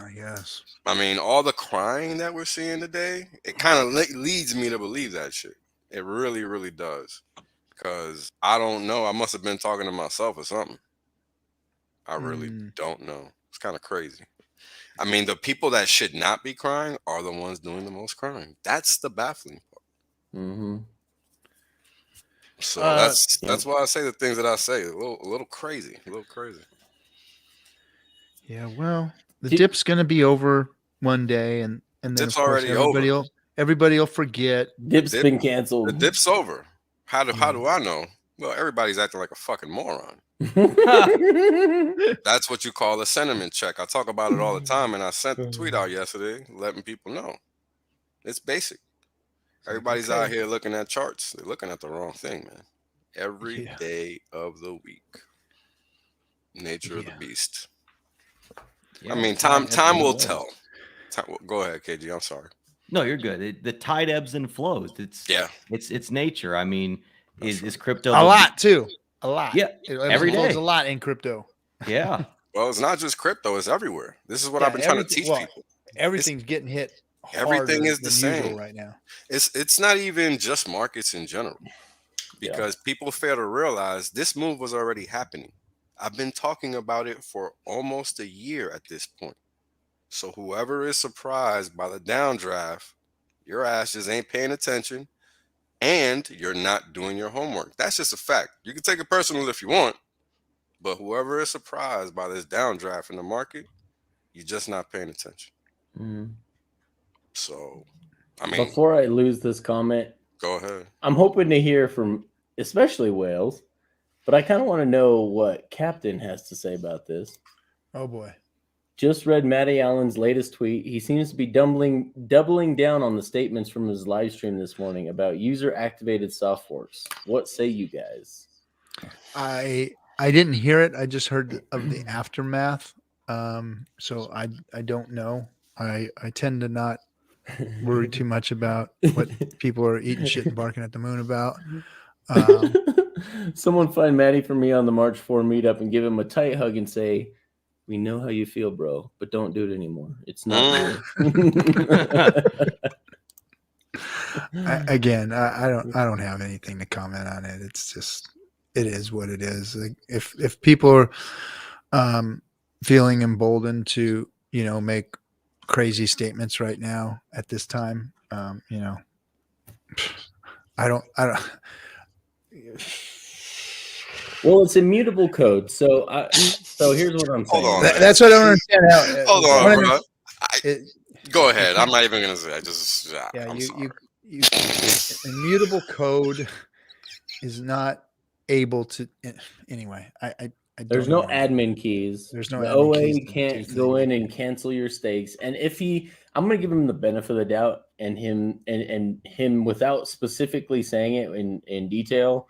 I guess. I mean, all the crying that we're seeing today, it kind of leads me to believe that shit. It really, really does. Because I don't know. I must have been talking to myself or something. I really don't know. It's kind of crazy. I mean, the people that should not be crying are the ones doing the most crying. That's the baffling part. So that's why I say the things that I say. A little crazy. Yeah, well, the dip's gonna be over one day, and then dip's already over. Everybody will forget. Dip's been canceled. The dip's over. How do I know? Well, everybody's acting like a fucking moron. That's what you call a sentiment check. I talk about it all the time, and I sent the tweet out yesterday letting people know. It's basic. Everybody's out here looking at charts. They're looking at the wrong thing, man. Every day of the week. Nature of the beast. Yeah, I mean, time will tell. Go ahead, KG. I'm sorry. No, you're good. The tide ebbs and flows. It's nature. I mean, is crypto a lot too? A lot. Yeah, every day. A lot in crypto. Yeah. Well, it's not just crypto; it's everywhere. This is what I've been trying to teach people. Everything's getting hit. Everything is the same right now. It's not even just markets in general, because people fail to realize this move was already happening. I've been talking about it for almost a year at this point. So whoever is surprised by the downdraft, your ass just ain't paying attention and you're not doing your homework. That's just a fact. You can take it personal if you want, but whoever is surprised by this downdraft in the market, you're just not paying attention. So, I mean, before I lose this comment, go ahead. I'm hoping to hear from especially Wales, but I kind of want to know what Captain has to say about this. Oh boy. Just read Matty Allen's latest tweet. He seems to be doubling down on the statements from his live stream this morning about user-activated soft forks. What say you guys? I I didn't hear it. I just heard of the aftermath. So I don't know. I tend to not worry too much about what people are eating shit and barking at the moon about. Someone find Maddie for me on the March 4 meetup and give him a tight hug and say, "We know how you feel, bro, but don't do it anymore. It's not you." I don't have anything to comment on it. It's just, it is what it is. Like if people are feeling emboldened to, make crazy statements right now at this time, I don't. Well, it's immutable code. So here's what I'm saying. Hold on. That's what I don't understand. How, Hold on, bro. Go ahead. can't- I'm not even gonna say. I'm sorry. Immutable code is not able to. Anyway, I There's don't no even- admin keys. There's no the admin OA keys to do can't go things. in and cancel your stakes. And if I'm going to give him the benefit of the doubt, and him without specifically saying it in detail,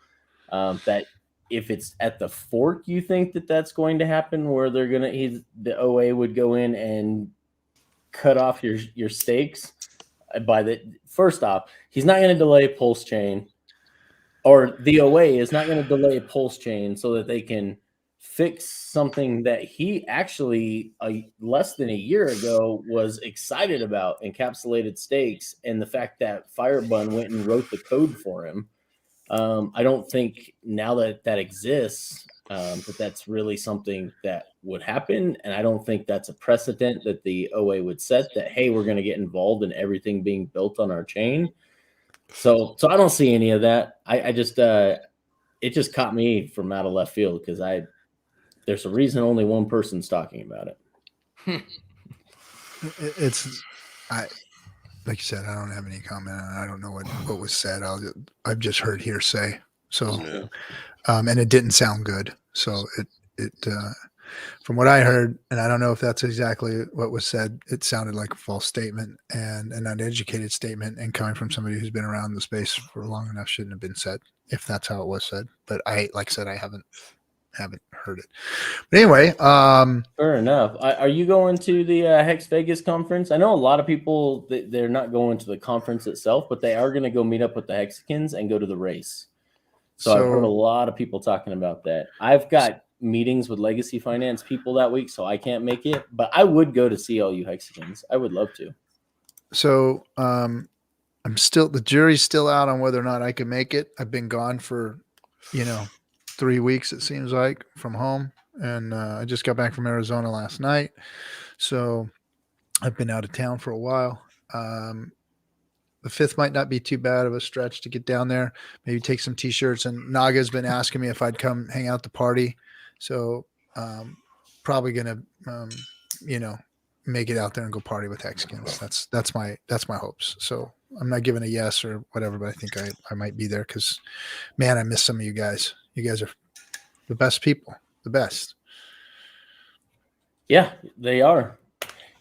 that if it's at the fork, you think that's going to happen, where the OA would go in and cut off your stakes. First off, he's not going to delay Pulse Chain, or the OA is not going to delay Pulse Chain so that they can fix something that he actually less than a year ago was excited about, encapsulated stakes, and the fact that Firebun went and wrote the code for him. I don't think now that exists, that's really something that would happen. And I don't think that's a precedent that the OA would set, that, hey, we're going to get involved in everything being built on our chain. So I don't see any of that. I just, it just caught me from out of left field, because there's a reason only one person's talking about it. Like you said, I don't have any comment on it. I don't know what was said. I've just heard hearsay. So, Yeah. And it didn't sound good. So it from what I heard, and I don't know if that's exactly what was said, it sounded like a false statement and an uneducated statement, and coming from somebody who's been around the space for long enough shouldn't have been said, if that's how it was said. But like I said, I haven't heard it. But anyway, Fair enough. Are you going to the Hex Vegas conference? I know a lot of people, they're not going to the conference itself, but they are going to go meet up with the Hexicans and go to the race. So I've heard a lot of people talking about that. I've got meetings with legacy finance people that week, so I can't make it, but I would go to see all you Hexicans. I would love to. So the jury's still out on whether or not I can make it. I've been gone for, 3 weeks, it seems like, from home. And I just got back from Arizona last night. So I've been out of town for a while. The 5th might not be too bad of a stretch to get down there. Maybe take some t-shirts. And Naga's been asking me if I'd come hang out at the party. So probably going to, make it out there and go party with Hexicans. That's my hopes. So I'm not giving a yes or whatever, but I think I might be there, because, man, I miss some of you guys. You guys are the best people, the best. Yeah, they are.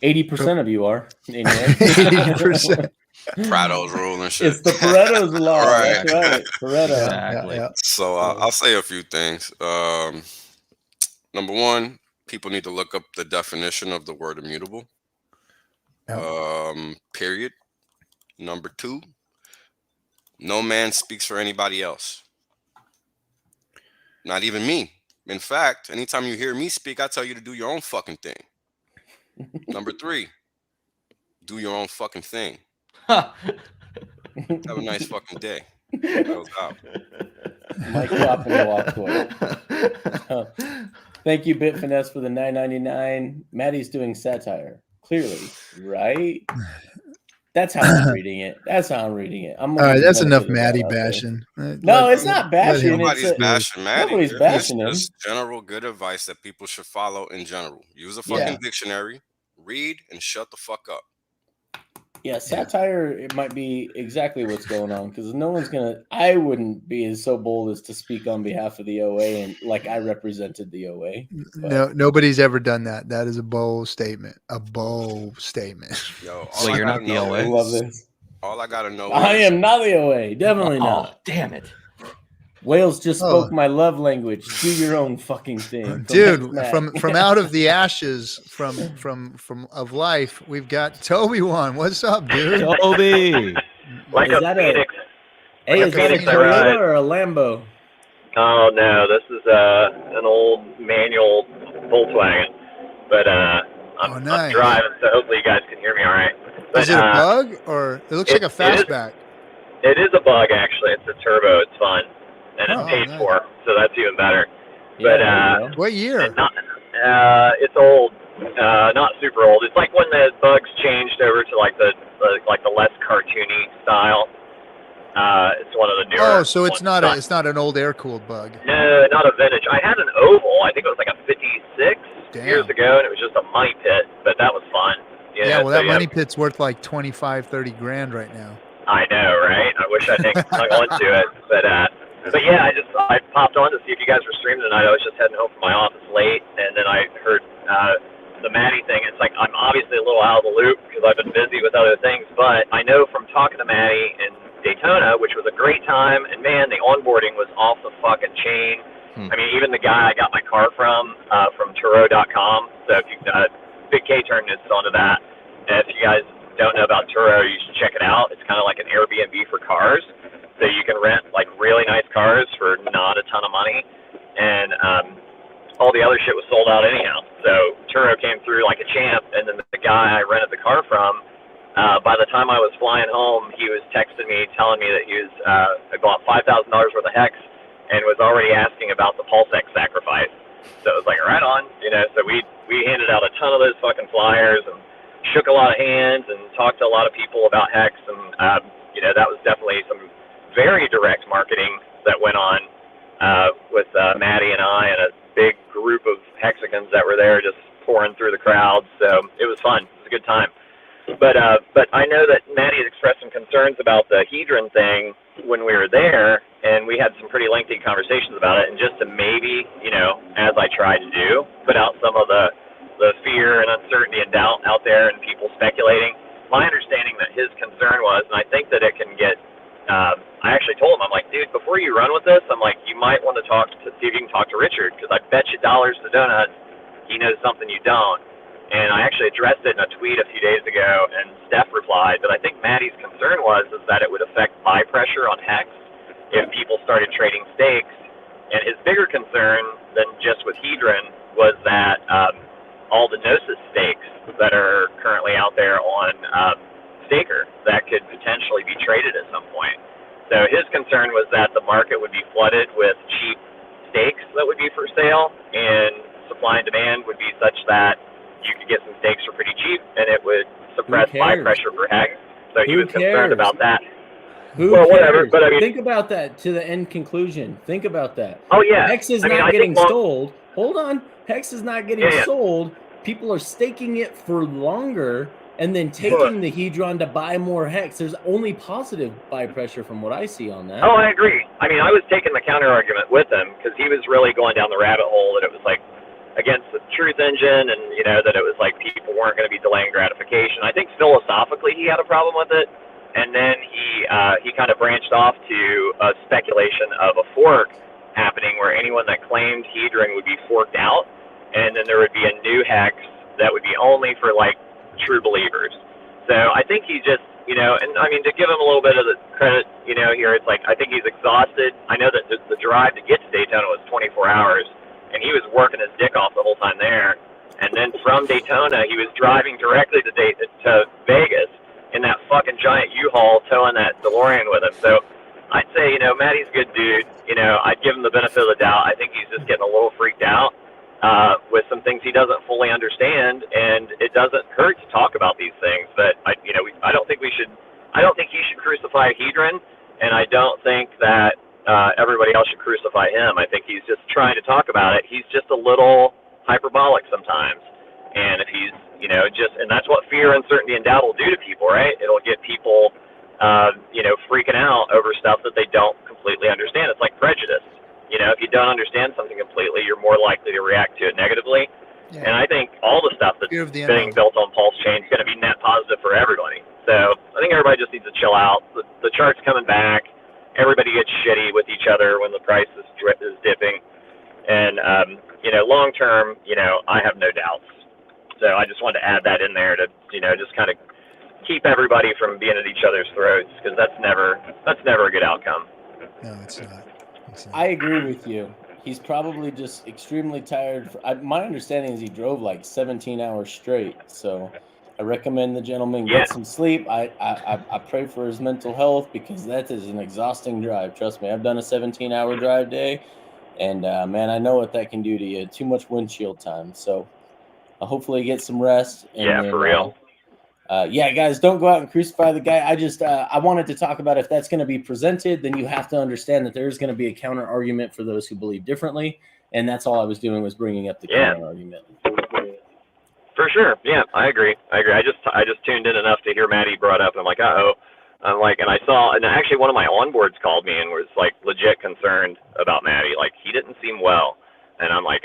80% of you are. Anyway. 80%. Pareto's rule and shit. It's the Pareto's law. Right. That's right. Pareto. Exactly. Yeah. So I'll say a few things. Number one, people need to look up the definition of the word immutable. Period. Number two, no man speaks for anybody else. Not even me. In fact, anytime you hear me speak, I tell you to do your own fucking thing. Number three, do your own fucking thing. Have a nice fucking day. That was out. Mike Klopp and walk away. Thank you, Bit Finesse, for the $9.99. Maddie's doing satire. Clearly, right? That's how I'm reading it. All right, that's enough Maddie bashing. No, it's not bashing. Nobody's bashing Maddie. Nobody's bashing him. It's just general good advice that people should follow in general. Use a fucking dictionary, read, and shut the fuck up. Yeah, satire, it might be exactly what's going on, because I wouldn't be so bold as to speak on behalf of the OA and like I represented the OA. No, nobody's ever done that. That is a bold statement. A bold statement. Yo, Well, you're not the OA. I love this. All I gotta know I am not the OA. Definitely not. Oh, damn it. Wales just Oh. spoke my love language. Do your own fucking thing, Dude. Matt. From out of the ashes from of life, we've got Toby one. What's up, dude? Toby. Like Is a that Phoenix. Hey, Like is a that a Phoenix, Toyota right? or a Lambo? Oh no, this is an old manual Volkswagen, but Oh, I'm nice. driving, so hopefully you guys can hear me all right. But, Is it a bug or it looks like a fastback? It is a bug actually. It's a turbo. It's fun, and it's Oh, paid nice. for, so that's even better. Yeah, But there you go. What year? and not, it's old, not super old. It's like when the bugs changed over to like the less cartoony style. It's one of the newer. Oh, so it's ones. not an old air cooled bug. No, not a vintage. I had an oval. I think it was like a 56 Damn. years ago, and it was just a money pit, but that was fun. Yeah, well, so that you money have- pit's worth like 25, 30 grand right now. I know, right? I wish I'd hung on to it, but yeah, I popped on to see if you guys were streaming tonight. I was just heading home from my office late, and then I heard the Maddie thing. It's like I'm obviously a little out of the loop because I've been busy with other things, but I know from talking to Maddie in Daytona, which was a great time, and man, the onboarding was off the fucking chain. I mean, even the guy I got my car from Turo.com. So if you Big K turned this onto that. And if you guys don't know about Turo, you should check it out. It's kind of like an Airbnb for cars. So you can rent like really nice cars for not a ton of money, and all the other shit was sold out anyhow. So Turo came through like a champ, and then the guy I rented the car from, by the time I was flying home, he was texting me, telling me that he was I bought $5,000 worth of hex, and was already asking about the Pulsex sacrifice. So it was like right on, So we handed out a ton of those fucking flyers and shook a lot of hands and talked to a lot of people about hex, and that was definitely some very direct marketing that went on with Maddie and I and a big group of hexagons that were there just pouring through the crowd. So it was fun. It was a good time. But I know that Maddie had expressed some concerns about the Hedron thing when we were there, and we had some pretty lengthy conversations about it. And just to maybe, as I tried to do, put out some of the fear and uncertainty and doubt out there and people speculating. My understanding that his concern was, and I think that it can get, I actually told him, I'm like, dude, before you run with this, I'm like, you might want to see if you can talk to Richard, because I bet you dollars to donuts he knows something you don't. And I actually addressed it in a tweet a few days ago, and Steph replied. But I think Maddie's concern is that it would affect buy pressure on Hex if people started trading stakes. And his bigger concern than just with Hedron was that all the Gnosis stakes that are currently out there on Staker that could potentially be traded at some point. So his concern was that the market would be flooded with cheap stakes that would be for sale, and supply and demand would be such that you could get some stakes for pretty cheap, and it would suppress buy pressure for Hex. So he was concerned about that. Well, whatever. But I mean, think about that to the end conclusion. Think about that. Oh yeah, Hex is not getting sold. Hold on, Hex is not getting sold. People are staking it for longer, and then taking the Hedron to buy more Hex. There's only positive buy pressure from what I see on that. Oh, I agree. I mean, I was taking the counter argument with him because he was really going down the rabbit hole that it was like against the truth engine, and that it was like people weren't going to be delaying gratification. I think philosophically he had a problem with it, and then he kind of branched off to a speculation of a fork happening where anyone that claimed Hedron would be forked out, and then there would be a new Hex that would be only for like true believers. So I think he just and I mean, to give him a little bit of the credit here, it's like I think he's exhausted. I know that the drive to get to Daytona was 24 hours. And he was working his dick off the whole time there. And then from Daytona, he was driving directly to Vegas in that fucking giant U-Haul towing that DeLorean with him. So I'd say, Maddie's a good dude. I'd give him the benefit of the doubt. I think he's just getting a little freaked out with some things he doesn't fully understand. And it doesn't hurt to talk about these things. But I don't think he should crucify Hedron, and I don't think that everybody else should crucify him. I think he's just trying to talk about it. He's just a little hyperbolic sometimes. And if he's, and that's what fear, uncertainty, and doubt will do to people, right? It'll get people, freaking out over stuff that they don't completely understand. It's like prejudice. If you don't understand something completely, you're more likely to react to it negatively. Yeah. And I think all the stuff that's being built on Pulse Chain is going to be net positive for everybody. So I think everybody just needs to chill out. The chart's coming back. everybody gets shitty with each other when the price is dipping. And, long term, I have no doubts. So I just wanted to add that in there to, just kind of keep everybody from being at each other's throats, because that's never a good outcome. No, it's not. I agree with you. He's probably just extremely tired. My understanding is he drove like 17 hours straight. So I recommend the gentleman get some sleep. I pray for his mental health, because that is an exhausting drive. Trust me, I've done a 17-hour drive day, and man, I know what that can do to you. Too much windshield time. So hopefully get some rest. And for real. Guys, don't go out and crucify the guy. I wanted to talk about, if that's going to be presented, then you have to understand that there's going to be a counter argument for those who believe differently. And that's all I was doing, was bringing up the counter argument. For sure. Yeah, I agree. I just tuned in enough to hear Maddie brought up, and I'm like, uh-oh. And I saw, and actually one of my onboards called me and was like legit concerned about Maddie. Like, he didn't seem well. And I'm like,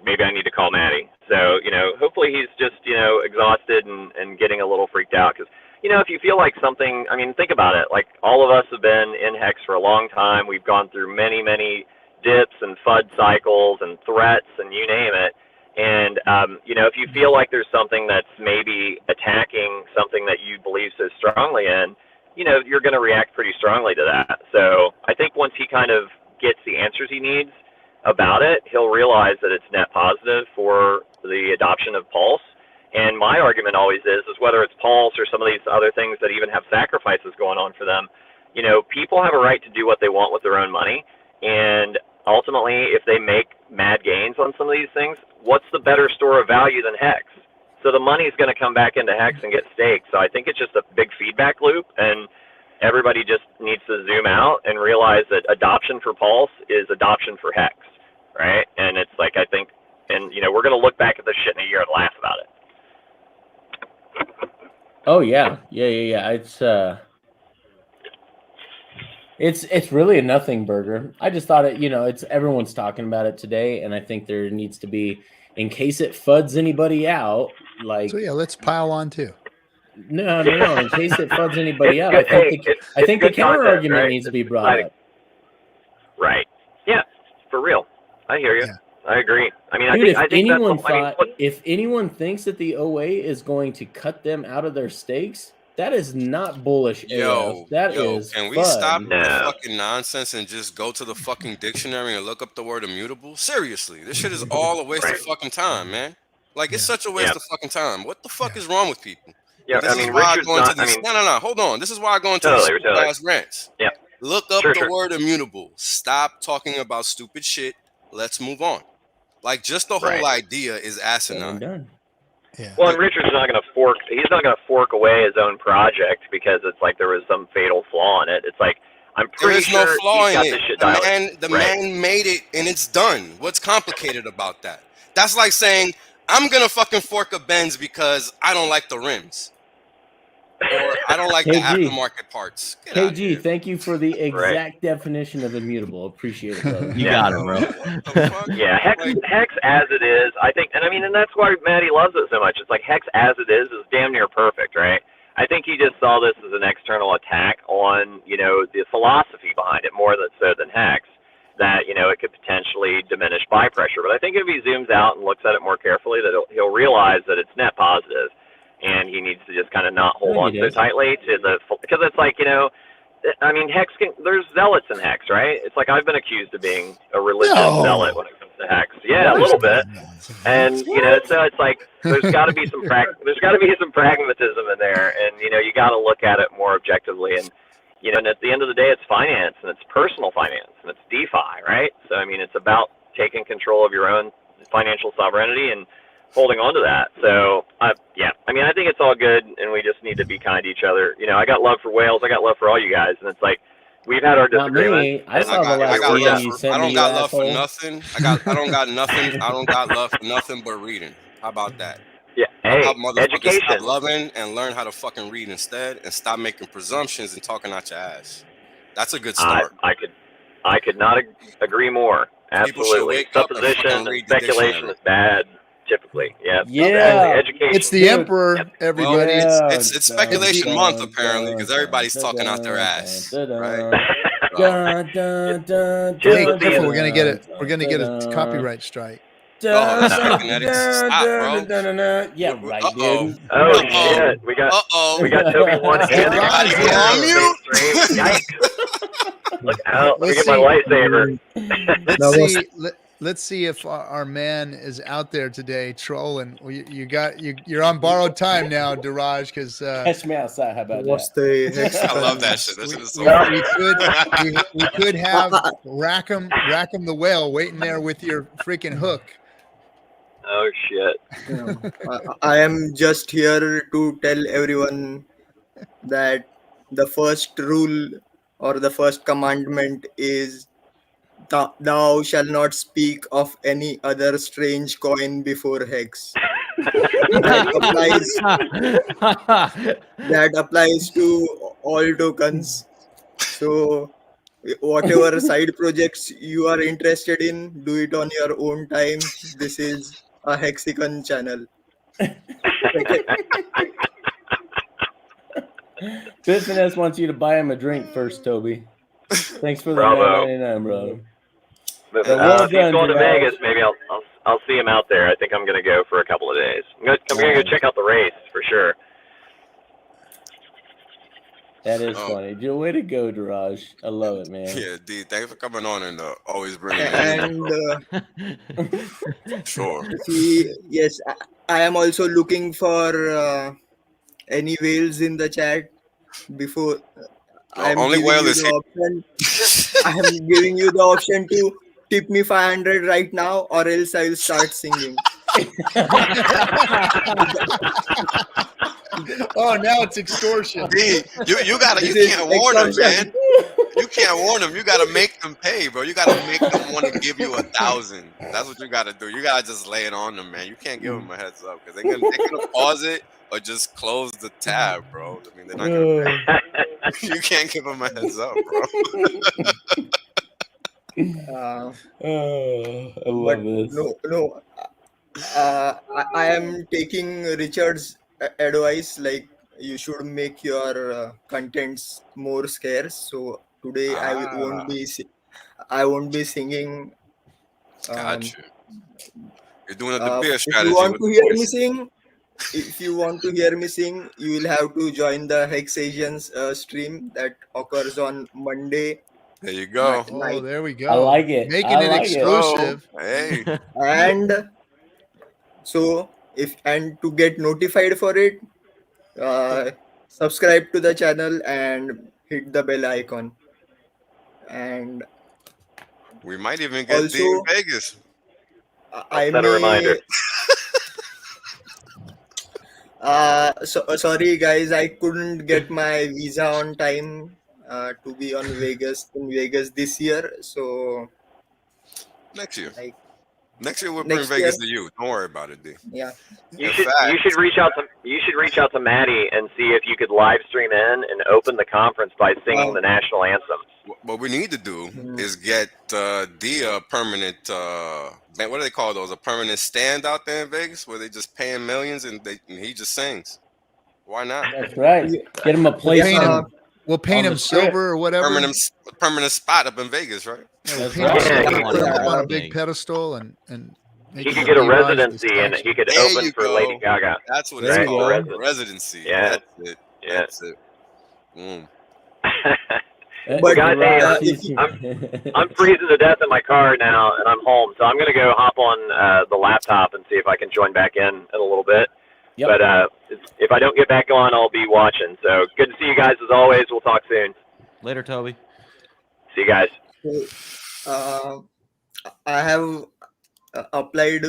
maybe I need to call Maddie. So, hopefully he's just, exhausted and getting a little freaked out. Because, if you feel like something, think about it. Like, all of us have been in Hex for a long time. We've gone through many, many dips and FUD cycles and threats and you name it. And, if you feel like there's something that's maybe attacking something that you believe so strongly in, you're going to react pretty strongly to that. So I think once he kind of gets the answers he needs about it, he'll realize that it's net positive for the adoption of Pulse. And my argument always is whether it's Pulse or some of these other things that even have sacrifices going on for them, people have a right to do what they want with their own money. And ultimately, if they make mad gains on some of these things, what's the better store of value than Hex? So the money's going to come back into Hex and get staked. So I think it's just a big feedback loop, and everybody just needs to zoom out and realize that adoption for Pulse is adoption for Hex, right? And it's like, I think, and we're going to look back at this shit in a year and laugh about it. Oh yeah. It's really a nothing burger. I just thought it's everyone's talking about it today, and I think there needs to be, in case it FUDs anybody out, like. So let's pile on too. No. In case it FUDs anybody out, I think the counter argument needs to be brought up. Right. Yeah. For real. I hear you. Yeah. I agree. Dude, if anyone thinks that the OA is going to cut them out of their stakes, that is not bullish. Can we stop the fucking nonsense and just go to the fucking dictionary and look up the word immutable? Seriously, this shit is all a waste of fucking time, man. Like, it's such a waste of fucking time. What the fuck is wrong with people? Yeah, No, hold on. This is why I go into these rants. Yeah. Look up the word immutable. Stop talking about stupid shit. Let's move on. Like, just the whole idea is asinine. Yeah. Well, and Richard's not going to fork. He's not going to fork away his own project because it's like there was some fatal flaw in it. It's like, I'm pretty sure no flaw he's got this shit dialed. The man made it and it's done. What's complicated about that? That's like saying, I'm going to fucking fork a Benz because I don't like the rims. Or I don't like the aftermarket parts. KG, thank you for the exact definition of immutable. Appreciate it, brother. You got it, bro. Yeah, Hex as it is, I think, and that's why Maddie loves it so much. It's like Hex as it is damn near perfect, right? I think he just saw this as an external attack on, the philosophy behind it more than Hex, that, it could potentially diminish buy pressure. But I think if he zooms out and looks at it more carefully, that he'll realize that it's net positive. And he needs to just kind of not hold on so tightly to because it's like, Hex there's zealots in Hex, right? It's like I've been accused of being a religious zealot when it comes to Hex. Yeah, a little bit. And, so it's like, there's got to be some pragmatism in there. And, you got to look at it more objectively. And, and at the end of the day, it's finance and it's personal finance and it's DeFi, right? So, it's about taking control of your own financial sovereignty and holding on to that. So, I think it's all good, and we just need to be kind to each other. I got love for Wales. I got love for all you guys, and it's like we've had our disagreements. I don't got love for nothing. I don't got nothing. I don't got love for nothing but reading. How about that? Yeah. Hey, education. Stop loving and learn how to fucking read instead, and stop making presumptions and talking out your ass. That's a good start. I could not agree more. Absolutely. Supposition and speculation is bad. Typically, education. It's the emperor. Everybody, it's speculation month apparently because everybody's talking out their ass, right? Hey, careful! We're gonna get it. We're gonna get a copyright strike. Oh, stop, bro. Yeah, right, Uh-oh. dude. Oh Uh-oh. shit! We got Uh-oh. Toby 1 and Everybody Raj here on on mute? stream. Yikes! Look out! Let me Let's get my lightsaber. Let's see if our man is out there today trolling. Well, you're on borrowed time now, Diraj, because Catch me outside. How about What's that? the hex? I love that shit. That shit is so we could have Rackham the whale waiting there with your freaking hook. Oh shit! I am just here to tell everyone that the first rule or the first commandment is thou shall not speak of any other strange coin before hex. That applies to all tokens. So whatever side projects you are interested in, do it on your own time. This is a hexagon channel. Business wants you to buy him a drink first, Toby. Thanks for the Bravo. $9.99, brother. But, well if he's done, going to Diraj. Vegas, maybe I'll see him out there. I think I'm gonna go for a couple of days. I'm gonna go check out the race for sure. That is Oh. funny. Dude, way to go, Diraj. I love it, man. Yeah, D. Thanks for coming on and always bringing it And in. Sure. yes, I am also looking for any whales in the chat before. I am only giving whale you is the option. I am giving you the option to tip me 500 right now, or else I will start singing. Oh, now it's extortion. D, you gotta, you This is can't warn them, extortion. man. You can't warn them. You gotta make them pay, bro. You gotta make them want to give you 1,000. That's what you gotta do. You gotta just lay it on them, man. You can't give them a heads up because they're gonna pause it or just close the tab, bro. I mean, they're not gonna. You can't give them a heads up, bro. I love But this. no. I am taking Richard's advice. Like, you should make your contents more scarce. So today I won't be singing. Gotcha. You're doing the beer If strategy. you want with to the hear voice. me sing, you will have to join the Hex Asians stream that occurs on Monday. There you go. Oh, there we go. I like it. Making I it like it. exclusive. Hey, And so to get notified for it, subscribe to the channel and hit the bell icon. And we might even get D in also, Vegas. I Set a reminder. Sorry guys, I couldn't get my visa on time to be in Vegas this year. So Next year. like, Next year we'll bring next Vegas year- to you. Don't worry about it, D. yeah. You In should fact- reach out to Maddie and see if you could live stream in and open the conference by singing the national anthem. What we need to do is get D a permanent. Man, what do they call those? A permanent stand out there in Vegas where they just pay him millions and he just sings. Why not? That's right. Get him a place. Paint him. We'll paint on him the strip. silver or whatever. Permanent spot up in Vegas, right? Yeah, we'll That's paint right. him Yeah, silver, put him on a yeah. big pedestal and make He him could get a Diraj residency and statue. he could There open you for go. Lady Gaga. That's what There it's you called. go. Residency. Yeah. That's it. Yeah. That's it. Boom. But, Guys, I'm freezing to death in my car now, and I'm home, so I'm gonna go hop on the laptop and see if I can join back in a little bit. Yep. But if I don't get back on, I'll be watching. So good to see you guys as always. We'll talk soon. Later, Toby. See you guys. I have applied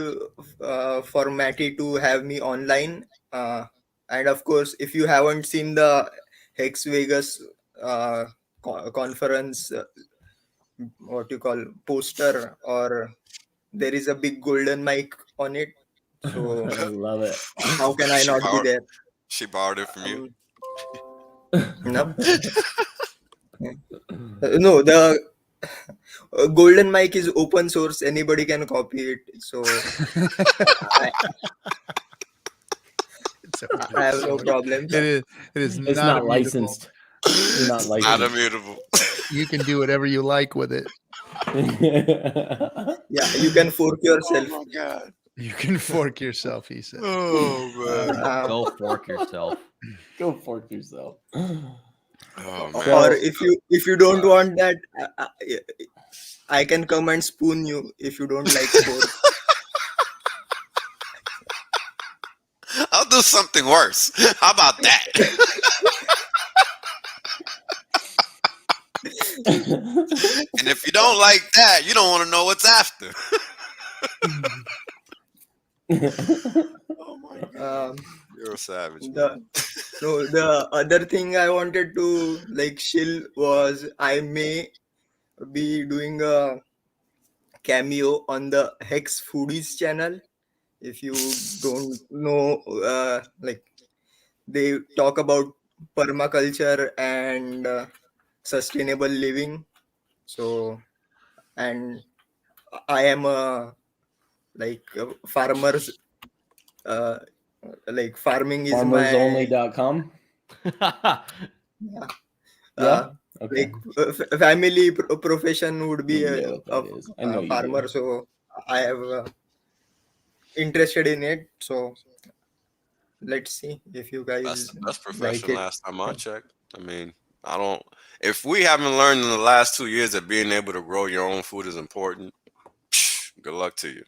for Matty to have me online. And of course, if you haven't seen the Hex Vegas conference, what you call poster, or there is a big golden mic on it. So I love it. how can I not be there? She borrowed it from you. No. No, the golden mic is open source. Anybody can copy it. So I have no problem. It is It's not not licensed. It's not Not licensed. immutable. you can do whatever you like with it. Yeah, you can fork yourself. Oh my God. You can fork yourself, he said. Oh man. Go fork yourself. Go fork yourself. Oh man. Or if you don't want that, I can come and spoon you if you don't like fork. I'll do something worse. How about that? And if you don't like that, you don't want to know what's after. Oh my God. You're a savage. The other thing I wanted to like shill was I may be doing a cameo on the Hex Foodies channel. If you don't know, like they talk about permaculture and sustainable living. So, and I am a farmers, like farming is Farmersonly.com. my Okay. like family profession would be I know a you farmer. do. So I have interested in it. So let's see if you guys That's the best like profession it. last time I checked. I mean, I don't. If we haven't learned in the last 2 years that being able to grow your own food is important, good luck to you.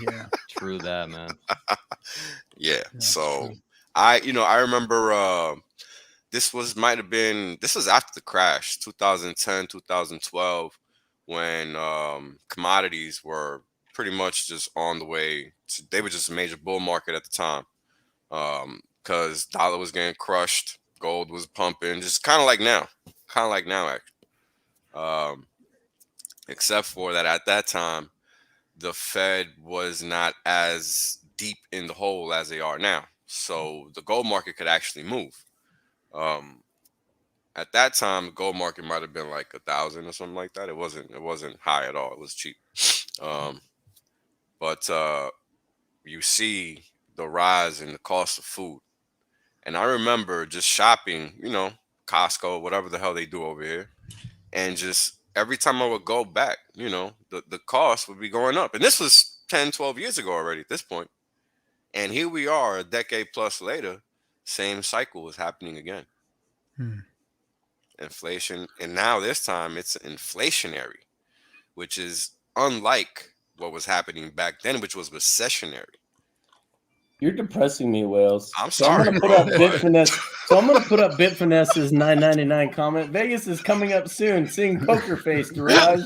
Yeah. True that, man. Yeah. That's So true. I remember this was after the crash, 2010, 2012, when commodities were pretty much just on the way. They were just a major bull market at the time. Because dollar was getting crushed, gold was pumping, just kind of like now actually. Except for that at that time, the Fed was not as deep in the hole as they are now, so the gold market could actually move. At that time, the gold market might have been like 1,000 or something like that. It wasn't high at all. It was cheap. But you see the rise in the cost of food. And I remember just shopping, Costco, whatever the hell they do over here. And just every time I would go back, the cost would be going up. And this was 10, 12 years ago already at this point. And here we are a decade plus later, same cycle is happening again. Inflation. And now this time it's inflationary, which is unlike what was happening back then, which was recessionary. You're depressing me, Wales. I'm So I'm sorry, gonna put bro, up Bitfinesse. So I'm gonna put up Bitfinesse's $9.99 comment. Vegas is coming up soon. Seeing Poker Face, Raj.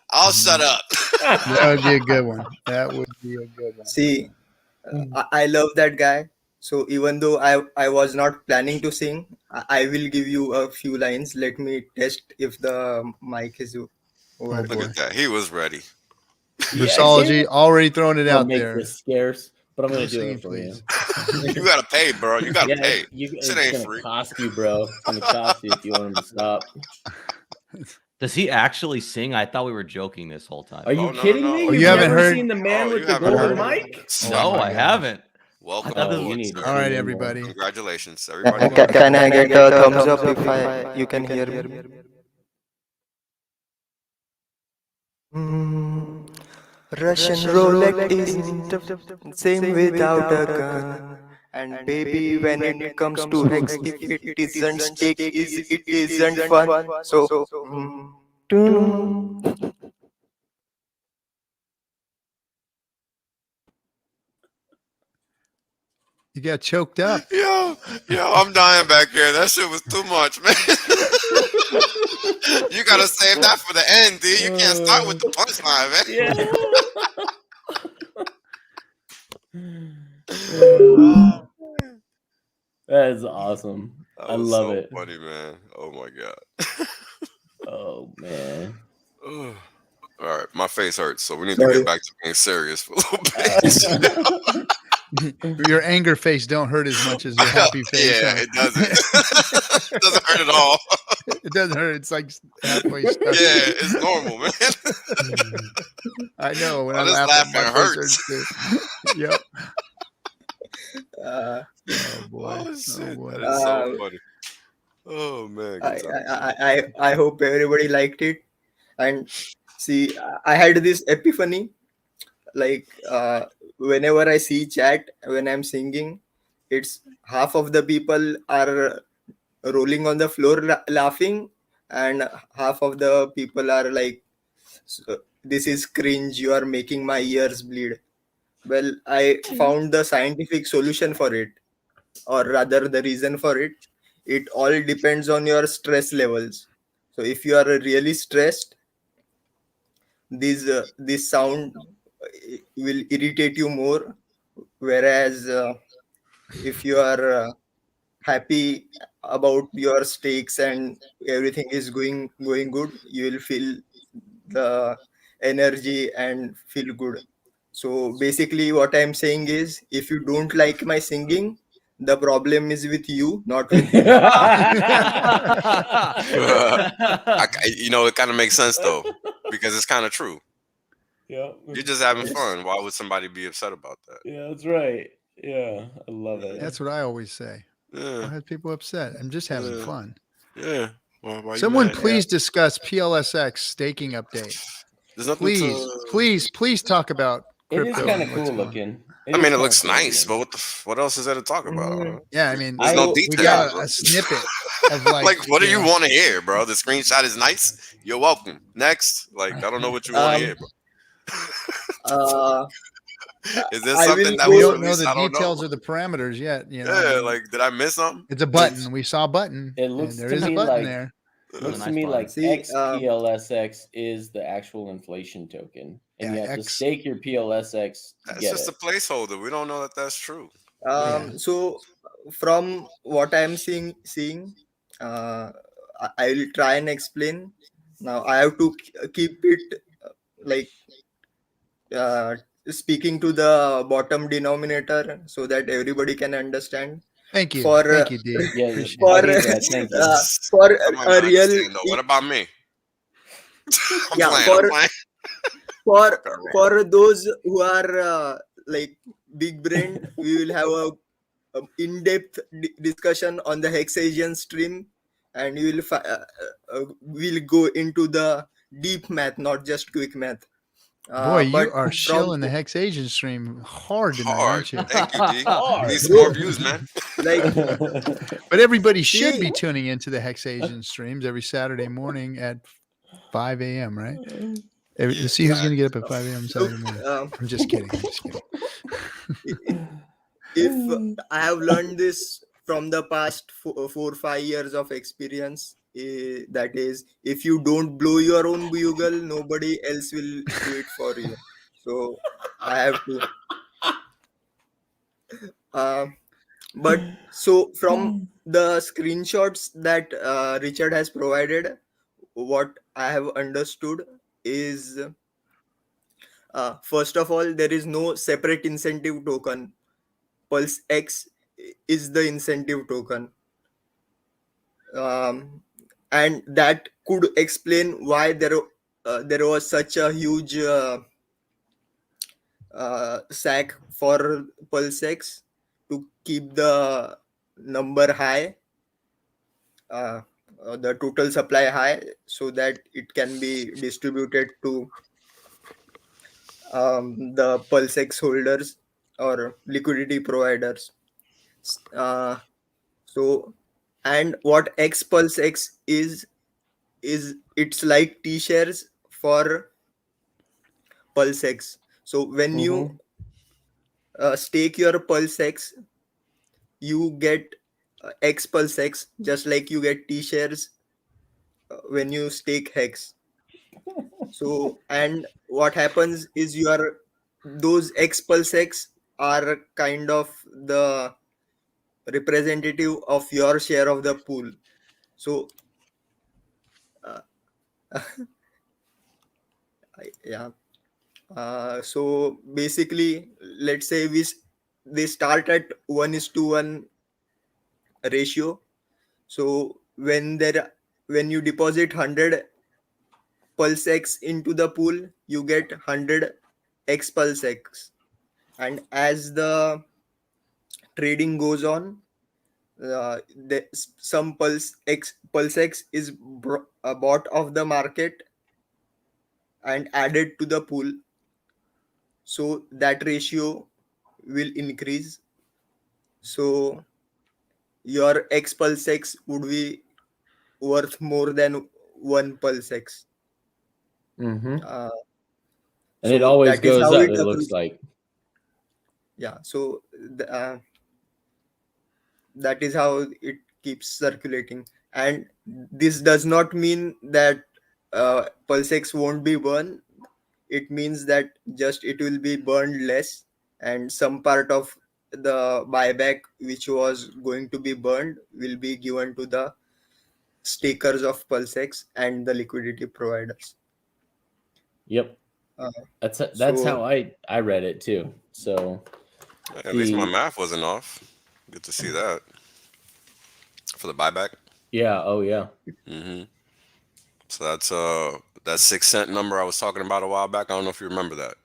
I'll shut up. That would be a good one. That would be a good one. See, I love that guy. So even though I was not planning to sing, I will give you a few lines. Let me test if the mic is over. Look at that. He was ready. Versology already throwing it out make there. this scarce, but I'm gonna do Sing, it for you. You gotta pay, bro. You gotta pay. It's Shit ain't gonna free. cost you, bro. It's gonna cost you if you want him to stop. Does he actually sing? I thought we were joking this whole time. Are you Oh, no, kidding no. me? Oh, you You've haven't never heard- seen the man Oh, with you the haven't golden heard mic? No, my I God. haven't. Welcome Oh, aboard, you need sir. to All right, see him, everybody. Congratulations, everybody. Can I get a thumbs up if you can hear me? Russian roulette is same without a gun. And baby, when it comes to hex, if it isn't stake, it isn't fun. So, You got choked up. Yo, I'm dying back here. That shit was too much, man. You gotta save that for the end, dude. You can't start with the punchline, man. Yeah. That is awesome. That I was love so it. funny, man. Oh my god. Oh man. All right, my face hurts, so we need to get back to being serious for a little bit. Your anger face don't hurt as much as your happy face. Yeah, huh? it doesn't. It doesn't hurt at all. It doesn't hurt. It's like halfway stuck. Yeah, it's normal, man. I know. When I This laugh, laughing my face hurts. too. Yep. uh, Oh boy. Oh shit, boy. that is so funny. Oh man, good I, times. I hope everybody liked it. And see, I had this epiphany, like whenever I see chat when I'm singing, it's half of the people are rolling on the floor laughing, and half of the people are like, this is cringe, you are making my ears bleed. Well, I found the scientific solution for it, or rather the reason for it. It all depends on your stress levels. So if you are really stressed, this sound will irritate you more, whereas if you are happy about your stakes and everything is going good, you will feel the energy and feel good. So basically what I'm saying is, if you don't like my singing, the problem is with you, not with me. It kind of makes sense though, because it's kind of true. Yeah, You're just having Yes. fun. Why would somebody be upset about that? yeah, that's right. Yeah, I love it. That's what I always say. Yeah, Why have people upset? I'm just having Yeah. fun. yeah. Well, why you Someone mad? please discuss PLS X staking update. There's nothing Please, to. please talk about It is crypto kind and of what's cool going on. looking. I mean, it looks nice, but what else is there to talk about? Yeah, I mean, There's no we details. we got bro. a snippet of Like, what do you know, want to hear, bro? The screenshot is nice. You're welcome. Next, like, I don't know what you want to hear, bro. uh, Is there I something will that we was go. don't know released? the I don't details know. or the parameters yet. You know, Yeah, I mean, like, did I miss something? it's a button. We saw a button. It and looks there to is a me button like there. looks nice to me button. like See, XPLSX is the actual inflation token, and Yeah, you have to X. stake your PLSX to That's get just it. a placeholder. We don't know that that's true. So from what I'm seeing, uh, I will try and explain. Now I have to keep it like uh, speaking to the bottom denominator so that everybody can understand. Thank you. For Thank you, D. Yeah, Appreciate I for hear that. Thank you. for I might a not real understand though. What about me? I'm yeah playing. for I'm playing. for Okay, bro. for those who are like big brained, we will have a in-depth discussion on the Hexasian stream, and you will we'll go into the deep math, not just quick math. Boy, you But are from shilling the Hexasian stream hard tonight, Hard. aren't you? Thank you, D. Hard. Need some more views, man. like But everybody should See- be tuning into the Hexasian streams every Saturday morning at 5 a.m., right? Let's see who's going to get up at 5 a.m. Saturday morning. I'm just kidding. I'm just kidding. if I have learned this from the past 4 or 5 years of experience, that is, if you don't blow your own bugle, nobody else will do it for you. So I have to. But so from the screenshots that Richard has provided, what I have understood is, first of all, there is no separate incentive token. Pulse X is the incentive token. And that could explain why there was such a huge sack for Pulsex to keep the number high, the total supply high, so that it can be distributed to the Pulsex holders or liquidity providers. So, and what X Pulsex is it's like T-shares for Pulsex. So when you stake your Pulsex, you get X Pulsex, just like you get T-shares when you stake Hex. So, and what happens is those X Pulsex are kind of the representative of your share of the pool. So yeah. So basically, let's say they start at 1:1 ratio. So when you deposit 100 Pulsex into the pool, you get 100 X Pulsex, and as the trading goes on, some Pulsex is bought off the market and added to the pool, so that ratio will increase. So your X Pulsex would be worth more than one Pulsex. Mm-hmm. Uh, And it so always that is goes how up, it it looks like. Yeah, so that is how it keeps circulating. And this does not mean that Pulsex won't be burned. It means that just it will be burned less, and some part of the buyback which was going to be burned will be given to the stakers of Pulsex and the liquidity providers. Yep. That's how I read it too. So at least my math wasn't off. Good to see that for the buyback. Yeah. Oh yeah. Mm-hmm. So that's that 6 cent number I was talking about a while back. I don't know if you remember that.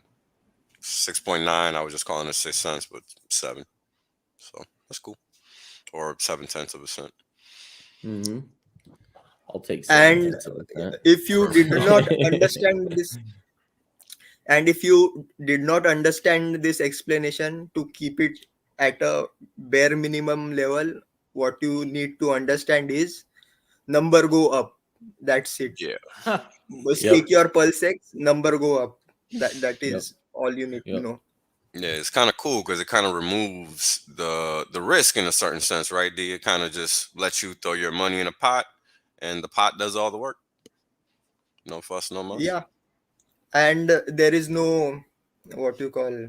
6.9. I was just calling it 6 cents, but 7. So that's cool. Or 7/10 of a cent. Mm-hmm. I'll take 7/10 And of a cent. if you did not understand this, and if you did not understand this explanation, to keep it at a bare minimum level, what you need to understand is number go up. That's it. Yeah. Stake your Pulsex, number go up. That is all you need to know. Yeah, it's kind of cool because it kind of removes the risk in a certain sense, right? It kind of just lets you throw your money in a pot, and the pot does all the work. No fuss, no muss. Yeah, and there is no what you call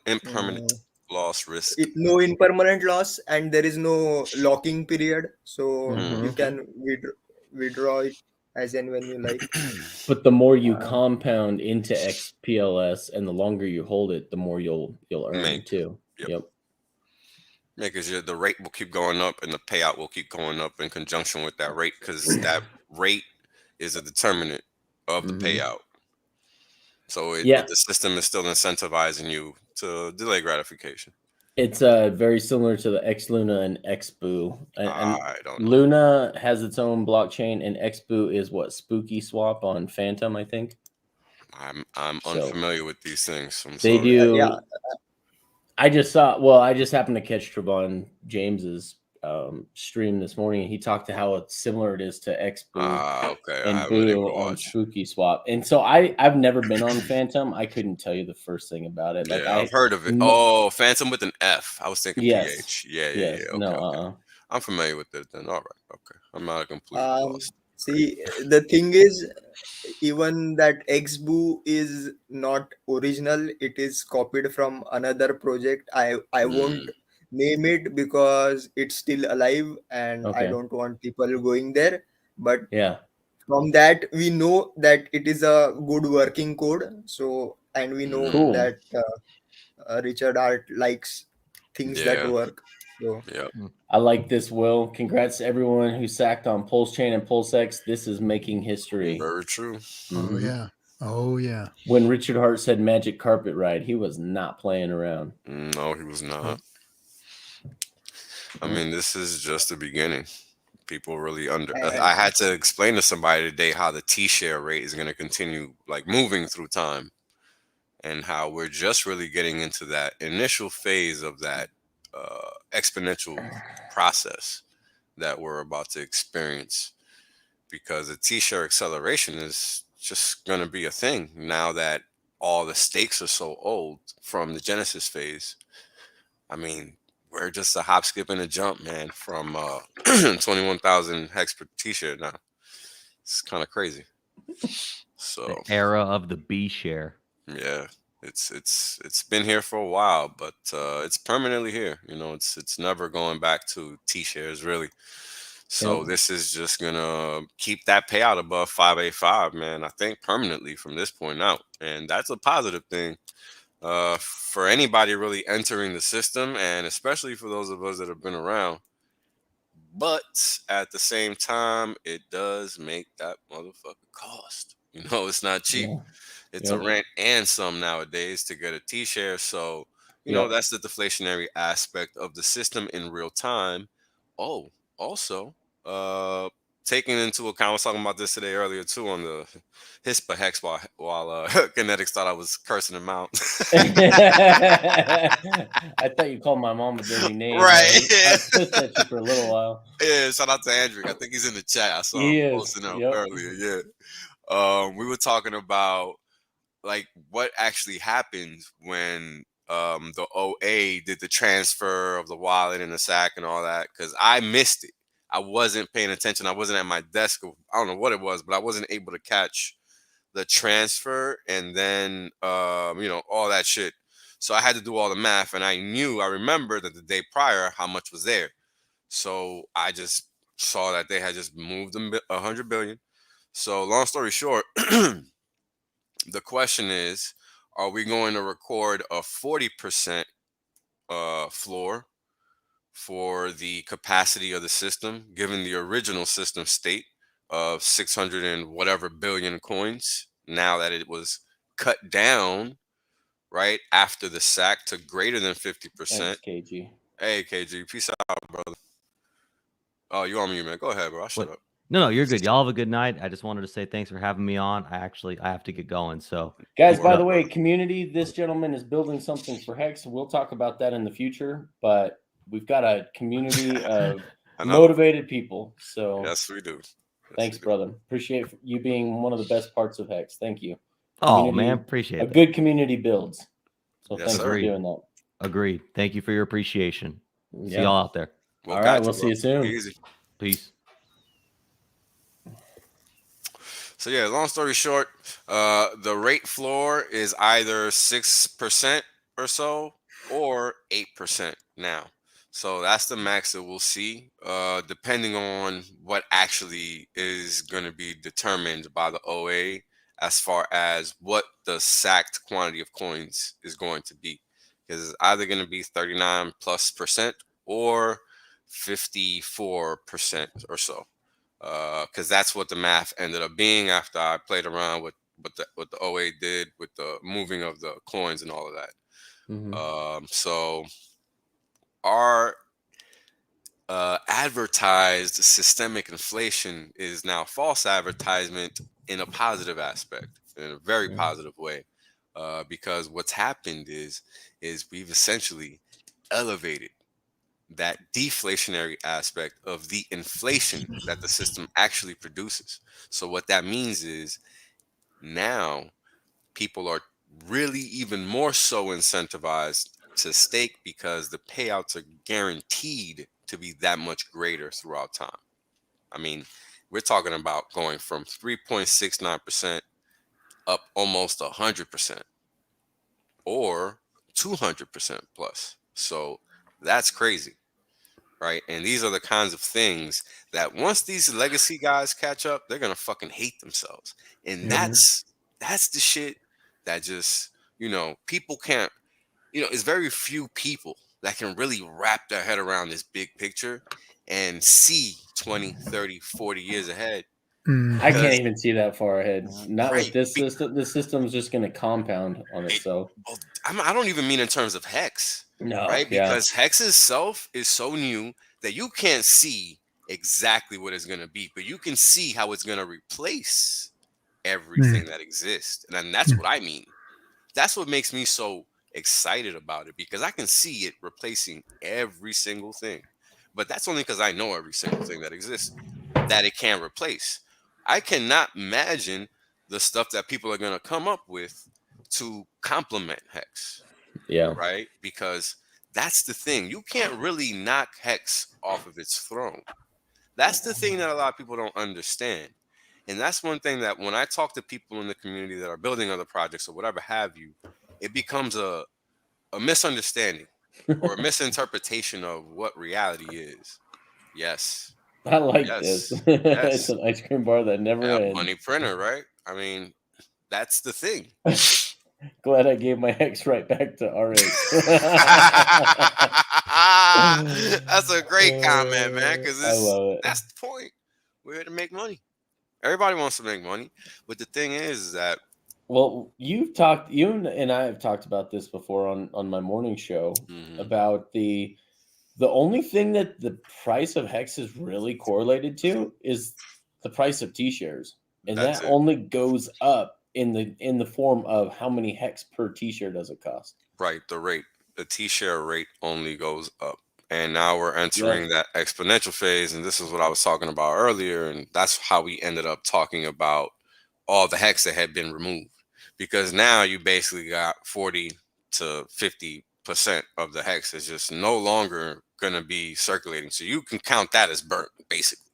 impermanent loss risk. No impermanent loss, and there is no locking period, so you can withdraw it as and when you like. But the more you compound into XPLS and the longer you hold it, the more you'll earn too. Yep. Yeah, because the rate will keep going up and the payout will keep going up in conjunction with that rate, because that rate is a determinant of the payout. So the system is still incentivizing you to delay gratification. It's very similar to the X-Luna and XBoo. And I don't know. Luna has its own blockchain, and XBoo is what, Spooky Swap on Phantom, I think. I'm unfamiliar with these things. They do. Yeah. I just happened to catch Trevon James's stream this morning, and he talked to how similar it is to XBoo and Boo on Spooky Swap. And so I've never been on Phantom. I couldn't tell you the first thing about it. Like I've heard of it. Oh, Phantom with an F. I was thinking PH. Yeah. Okay, no, I'm familiar with it then. All right. Okay. I'm not a complete lost. See, the thing is, even that XBoo is not original. It is copied from another project. I won't name it because it's still alive, and I don't want people going there. But from that, we know that it is a good working code. So, and we know that Richard Hart likes things that work. So, I like this, Will. Congrats to everyone who sacked on Pulse Chain and Pulsex. This is making history. Very true. Oh yeah. Oh yeah. When Richard Hart said magic carpet ride, he was not playing around. No, he was not. I mean, this is just the beginning. People really I had to explain to somebody today how the T-share rate is going to continue like moving through time, and how we're just really getting into that initial phase of that exponential process that we're about to experience, because the T-share acceleration is just going to be a thing now that all the stakes are so old from the Genesis phase. I mean, we're just a hop, skip, and a jump, man, from 21,000 hex per T-share now. It's kind of crazy. So the era of the B share. Yeah, it's been here for a while, but it's permanently here. You know, it's never going back to T-shares really. So this is just gonna keep that payout above 585, man. I think permanently from this point out, and that's a positive thing for anybody really entering the system, and especially for those of us that have been around. But at the same time, it does make that motherfucker cost. You know, it's not cheap. It's a rent and some nowadays to get a T-share. So You know, that's the deflationary aspect of the system in real time. Oh, also, taking into account, I was talking about this today earlier too on the HISPA hex while KNTX thought I was cursing him out. I thought you called my mom a dirty name. Right. I was pissed at you for a little while. Yeah, shout out to Andrew. I think he's in the chat. I saw him posting up earlier. Yeah. We were talking about like what actually happens when the OA did the transfer of the wallet and the sack and all that, because I missed it. I wasn't paying attention. I wasn't at my desk. I don't know what it was, but I wasn't able to catch the transfer and then you know, all that shit. So I had to do all the math, and I remember that the day prior how much was there. So I just saw that they had just moved 100 billion. So long story short, the question is, are we going to record a 40% floor for the capacity of the system, given the original system state of 600 and whatever billion coins, now that it was cut down, right, after the sack to greater than 50%? Thanks, KG. Hey, KG, peace out, brother. Oh, you on mute, man. Go ahead, bro. I'll shut up. No, you're good. Y'all have a good night. I just wanted to say thanks for having me on. I have to get going. So, guys, by the way, community, this gentleman is building something for Hex. We'll talk about that in the future, but we've got a community of motivated people. So yes, we do. Thanks, brother. Appreciate you being one of the best parts of Hex. Thank you. Oh, man, appreciate it. Good community builds. So Yes, thanks sir. for doing that. Agreed. Thank you for your appreciation. See Yeah. y'all out there. Well, All right, gotcha, we'll see you soon. Easy. Peace. So yeah, long story short, the rate floor is either 6% or so or 8% now. So that's the max that we'll see, depending on what actually is going to be determined by the OA as far as what the sacked quantity of coins is going to be. Because it's either going to be 39+% or 54% or so. Because that's what the math ended up being after I played around with what the OA did with the moving of the coins and all of that. Mm-hmm. So our advertised systemic inflation is now false advertisement in a positive aspect, in a very positive way, because what's happened is we've essentially elevated that deflationary aspect of the inflation that the system actually produces. So what that means is now people are really even more so incentivized to stake because the payouts are guaranteed to be that much greater throughout time. I mean, we're talking about going from 3.69% up almost 100% or 200% plus. So that's crazy. Right. And these are the kinds of things that once these legacy guys catch up, they're going to fucking hate themselves. And that's the shit that just, you know, people can't, you know, it's very few people that can really wrap their head around this big picture and see 20, 30, 40 years ahead. I can't even see that far ahead. Not Right. with this system. The system's just going to compound on itself. I don't even mean in terms of Hex. No. Right. Yeah. Because Hex itself is so new that you can't see exactly what it's going to be, but you can see how it's going to replace everything that exists. And then that's what I mean. That's what makes me so excited about it, because I can see it replacing every single thing. But that's only because I know every single thing that exists that it can replace. I cannot imagine the stuff that people are going to come up with to complement Hex. Yeah. Right? Because that's the thing. You can't really knock Hex off of its throne. That's the thing that a lot of people don't understand. And that's one thing that when I talk to people in the community that are building other projects or whatever have you, it becomes a misunderstanding or a misinterpretation of what reality is. Yes. I like this. It's an ice cream bar that never ends. Money printer, right? I mean, that's the thing. Glad I gave my Hex right back to R8. That's a great comment, man, because I love it. That's the point. We're here to make money. Everybody wants to make money. But the thing is that Well, you and I have talked about this before on my morning show about the only thing that the price of Hex is really correlated to is the price of T-shares, and That's that it. only goes up in the form of how many Hex per T-share does it cost. Right, the T-share rate only goes up. And now we're entering that exponential phase. And this is what I was talking about earlier. And that's how we ended up talking about all the Hex that had been removed. Because now you basically got 40 to 50% of the Hex is just no longer going to be circulating. So you can count that as burnt, basically.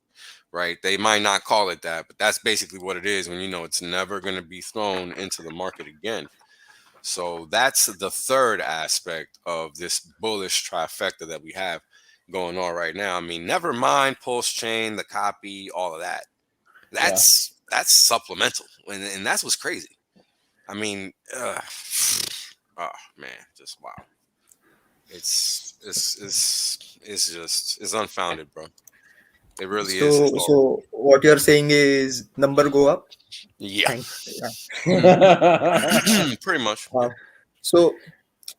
Right? They might not call it that, but that's basically what it is when you know it's never going to be thrown into the market again. So that's the third aspect of this bullish trifecta that we have going on right now. I mean, never mind Pulse Chain, the copy, all of that. That's supplemental, and that's what's crazy. I mean, oh man, just wow. It's unfounded, bro. It really is. So what you're saying is number go up? Yeah. Yeah. Pretty much. So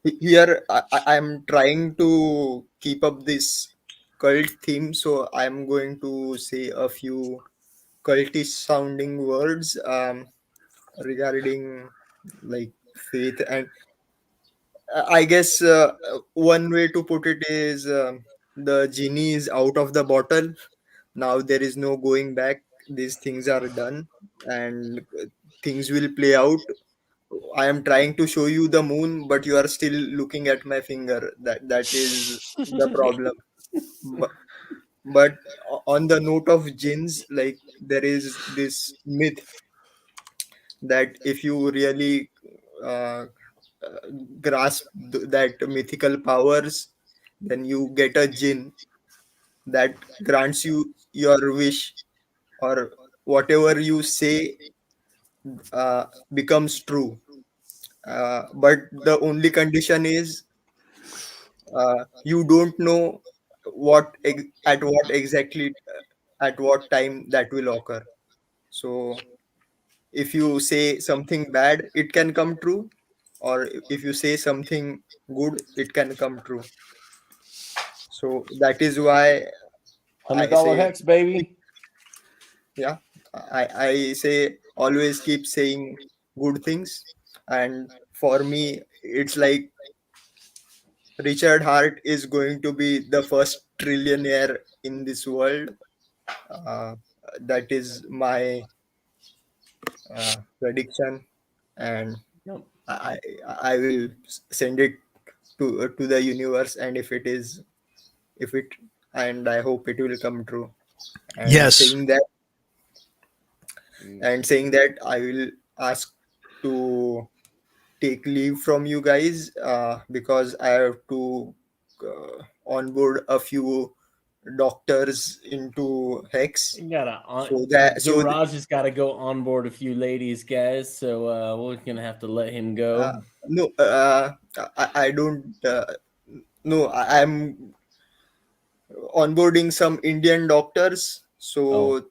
here I'm trying to keep up this cult theme, so I'm going to say a few cultish sounding words regarding like faith, and I guess one way to put it is the genie is out of the bottle. Now there is no going back. These things are done, and things will play out. I am trying to show you the moon, but you are still looking at my finger. That is the problem. But on the note of jinns, like there is this myth that if you really uh, grasp that mythical powers, then you get a jinn that grants you your wish, or whatever you say becomes true. But the only condition is you don't know at what exactly at what time that will occur. So if you say something bad, it can come true, or if you say something good, it can come true. So that is why I $100 say, Hex, baby. yeah, I say always keep saying good things. And for me, it's like Richard Hart is going to be the first trillionaire in this world. Uh, that is my prediction, and Yep. I will send it to the universe, and if it and I hope it will come true. And Yes. saying that I will ask to take leave from you guys because I have to onboard a few doctors into Hex. You gotta So has got to go on board a few ladies, guys. So we're gonna have to let him go. No, I don't. No, I'm onboarding some Indian doctors. So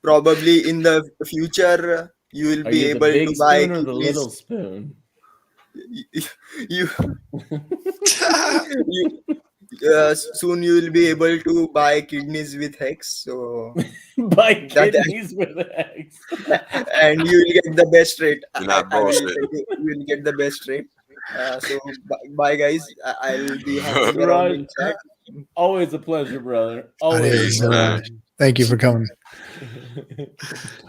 probably in the future you will Are be you able the big to buy spoon or the little kidneys. spoon? You soon you will be able to buy kidneys with Hex. So Buy kidneys with X. and you will get the best rate. You're not I will bullshit. tell you, you will get the best rate. So bye guys. I'll be hanging around in chat. Always a pleasure, brother. Always. Peace, man. Thank you for coming.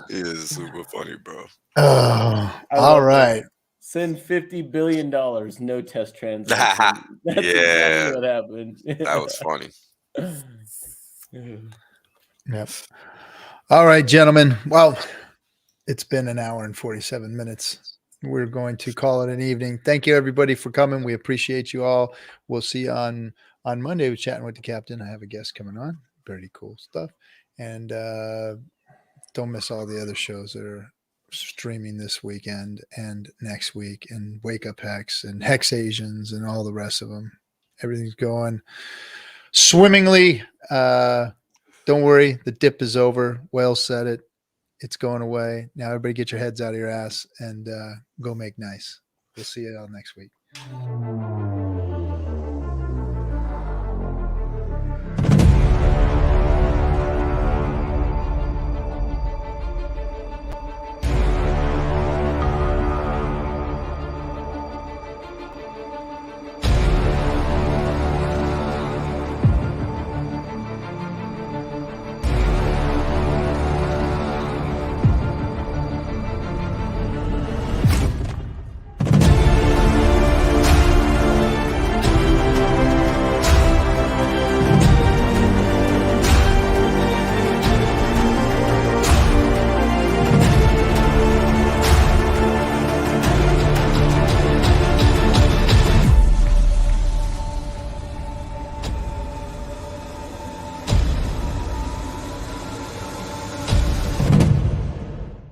He is super funny, bro. Oh, all right. Send $50 billion, no test transaction. That's exactly what happened. That was funny. Yep. All right, gentlemen. Well, it's been an hour and 47 minutes. We're going to call it an evening. Thank you, everybody, for coming. We appreciate you all. We'll see you on Monday. We're chatting with the captain. I have a guest coming on. Pretty cool stuff. And don't miss all the other shows that are streaming this weekend and next week, and Wake Up Hex and Hex Asians and all the rest of them. Everything's going swimmingly. Don't worry, the dip is over. Whale said it. It's going away. Now everybody get your heads out of your ass and go make nice. We'll see you all next week.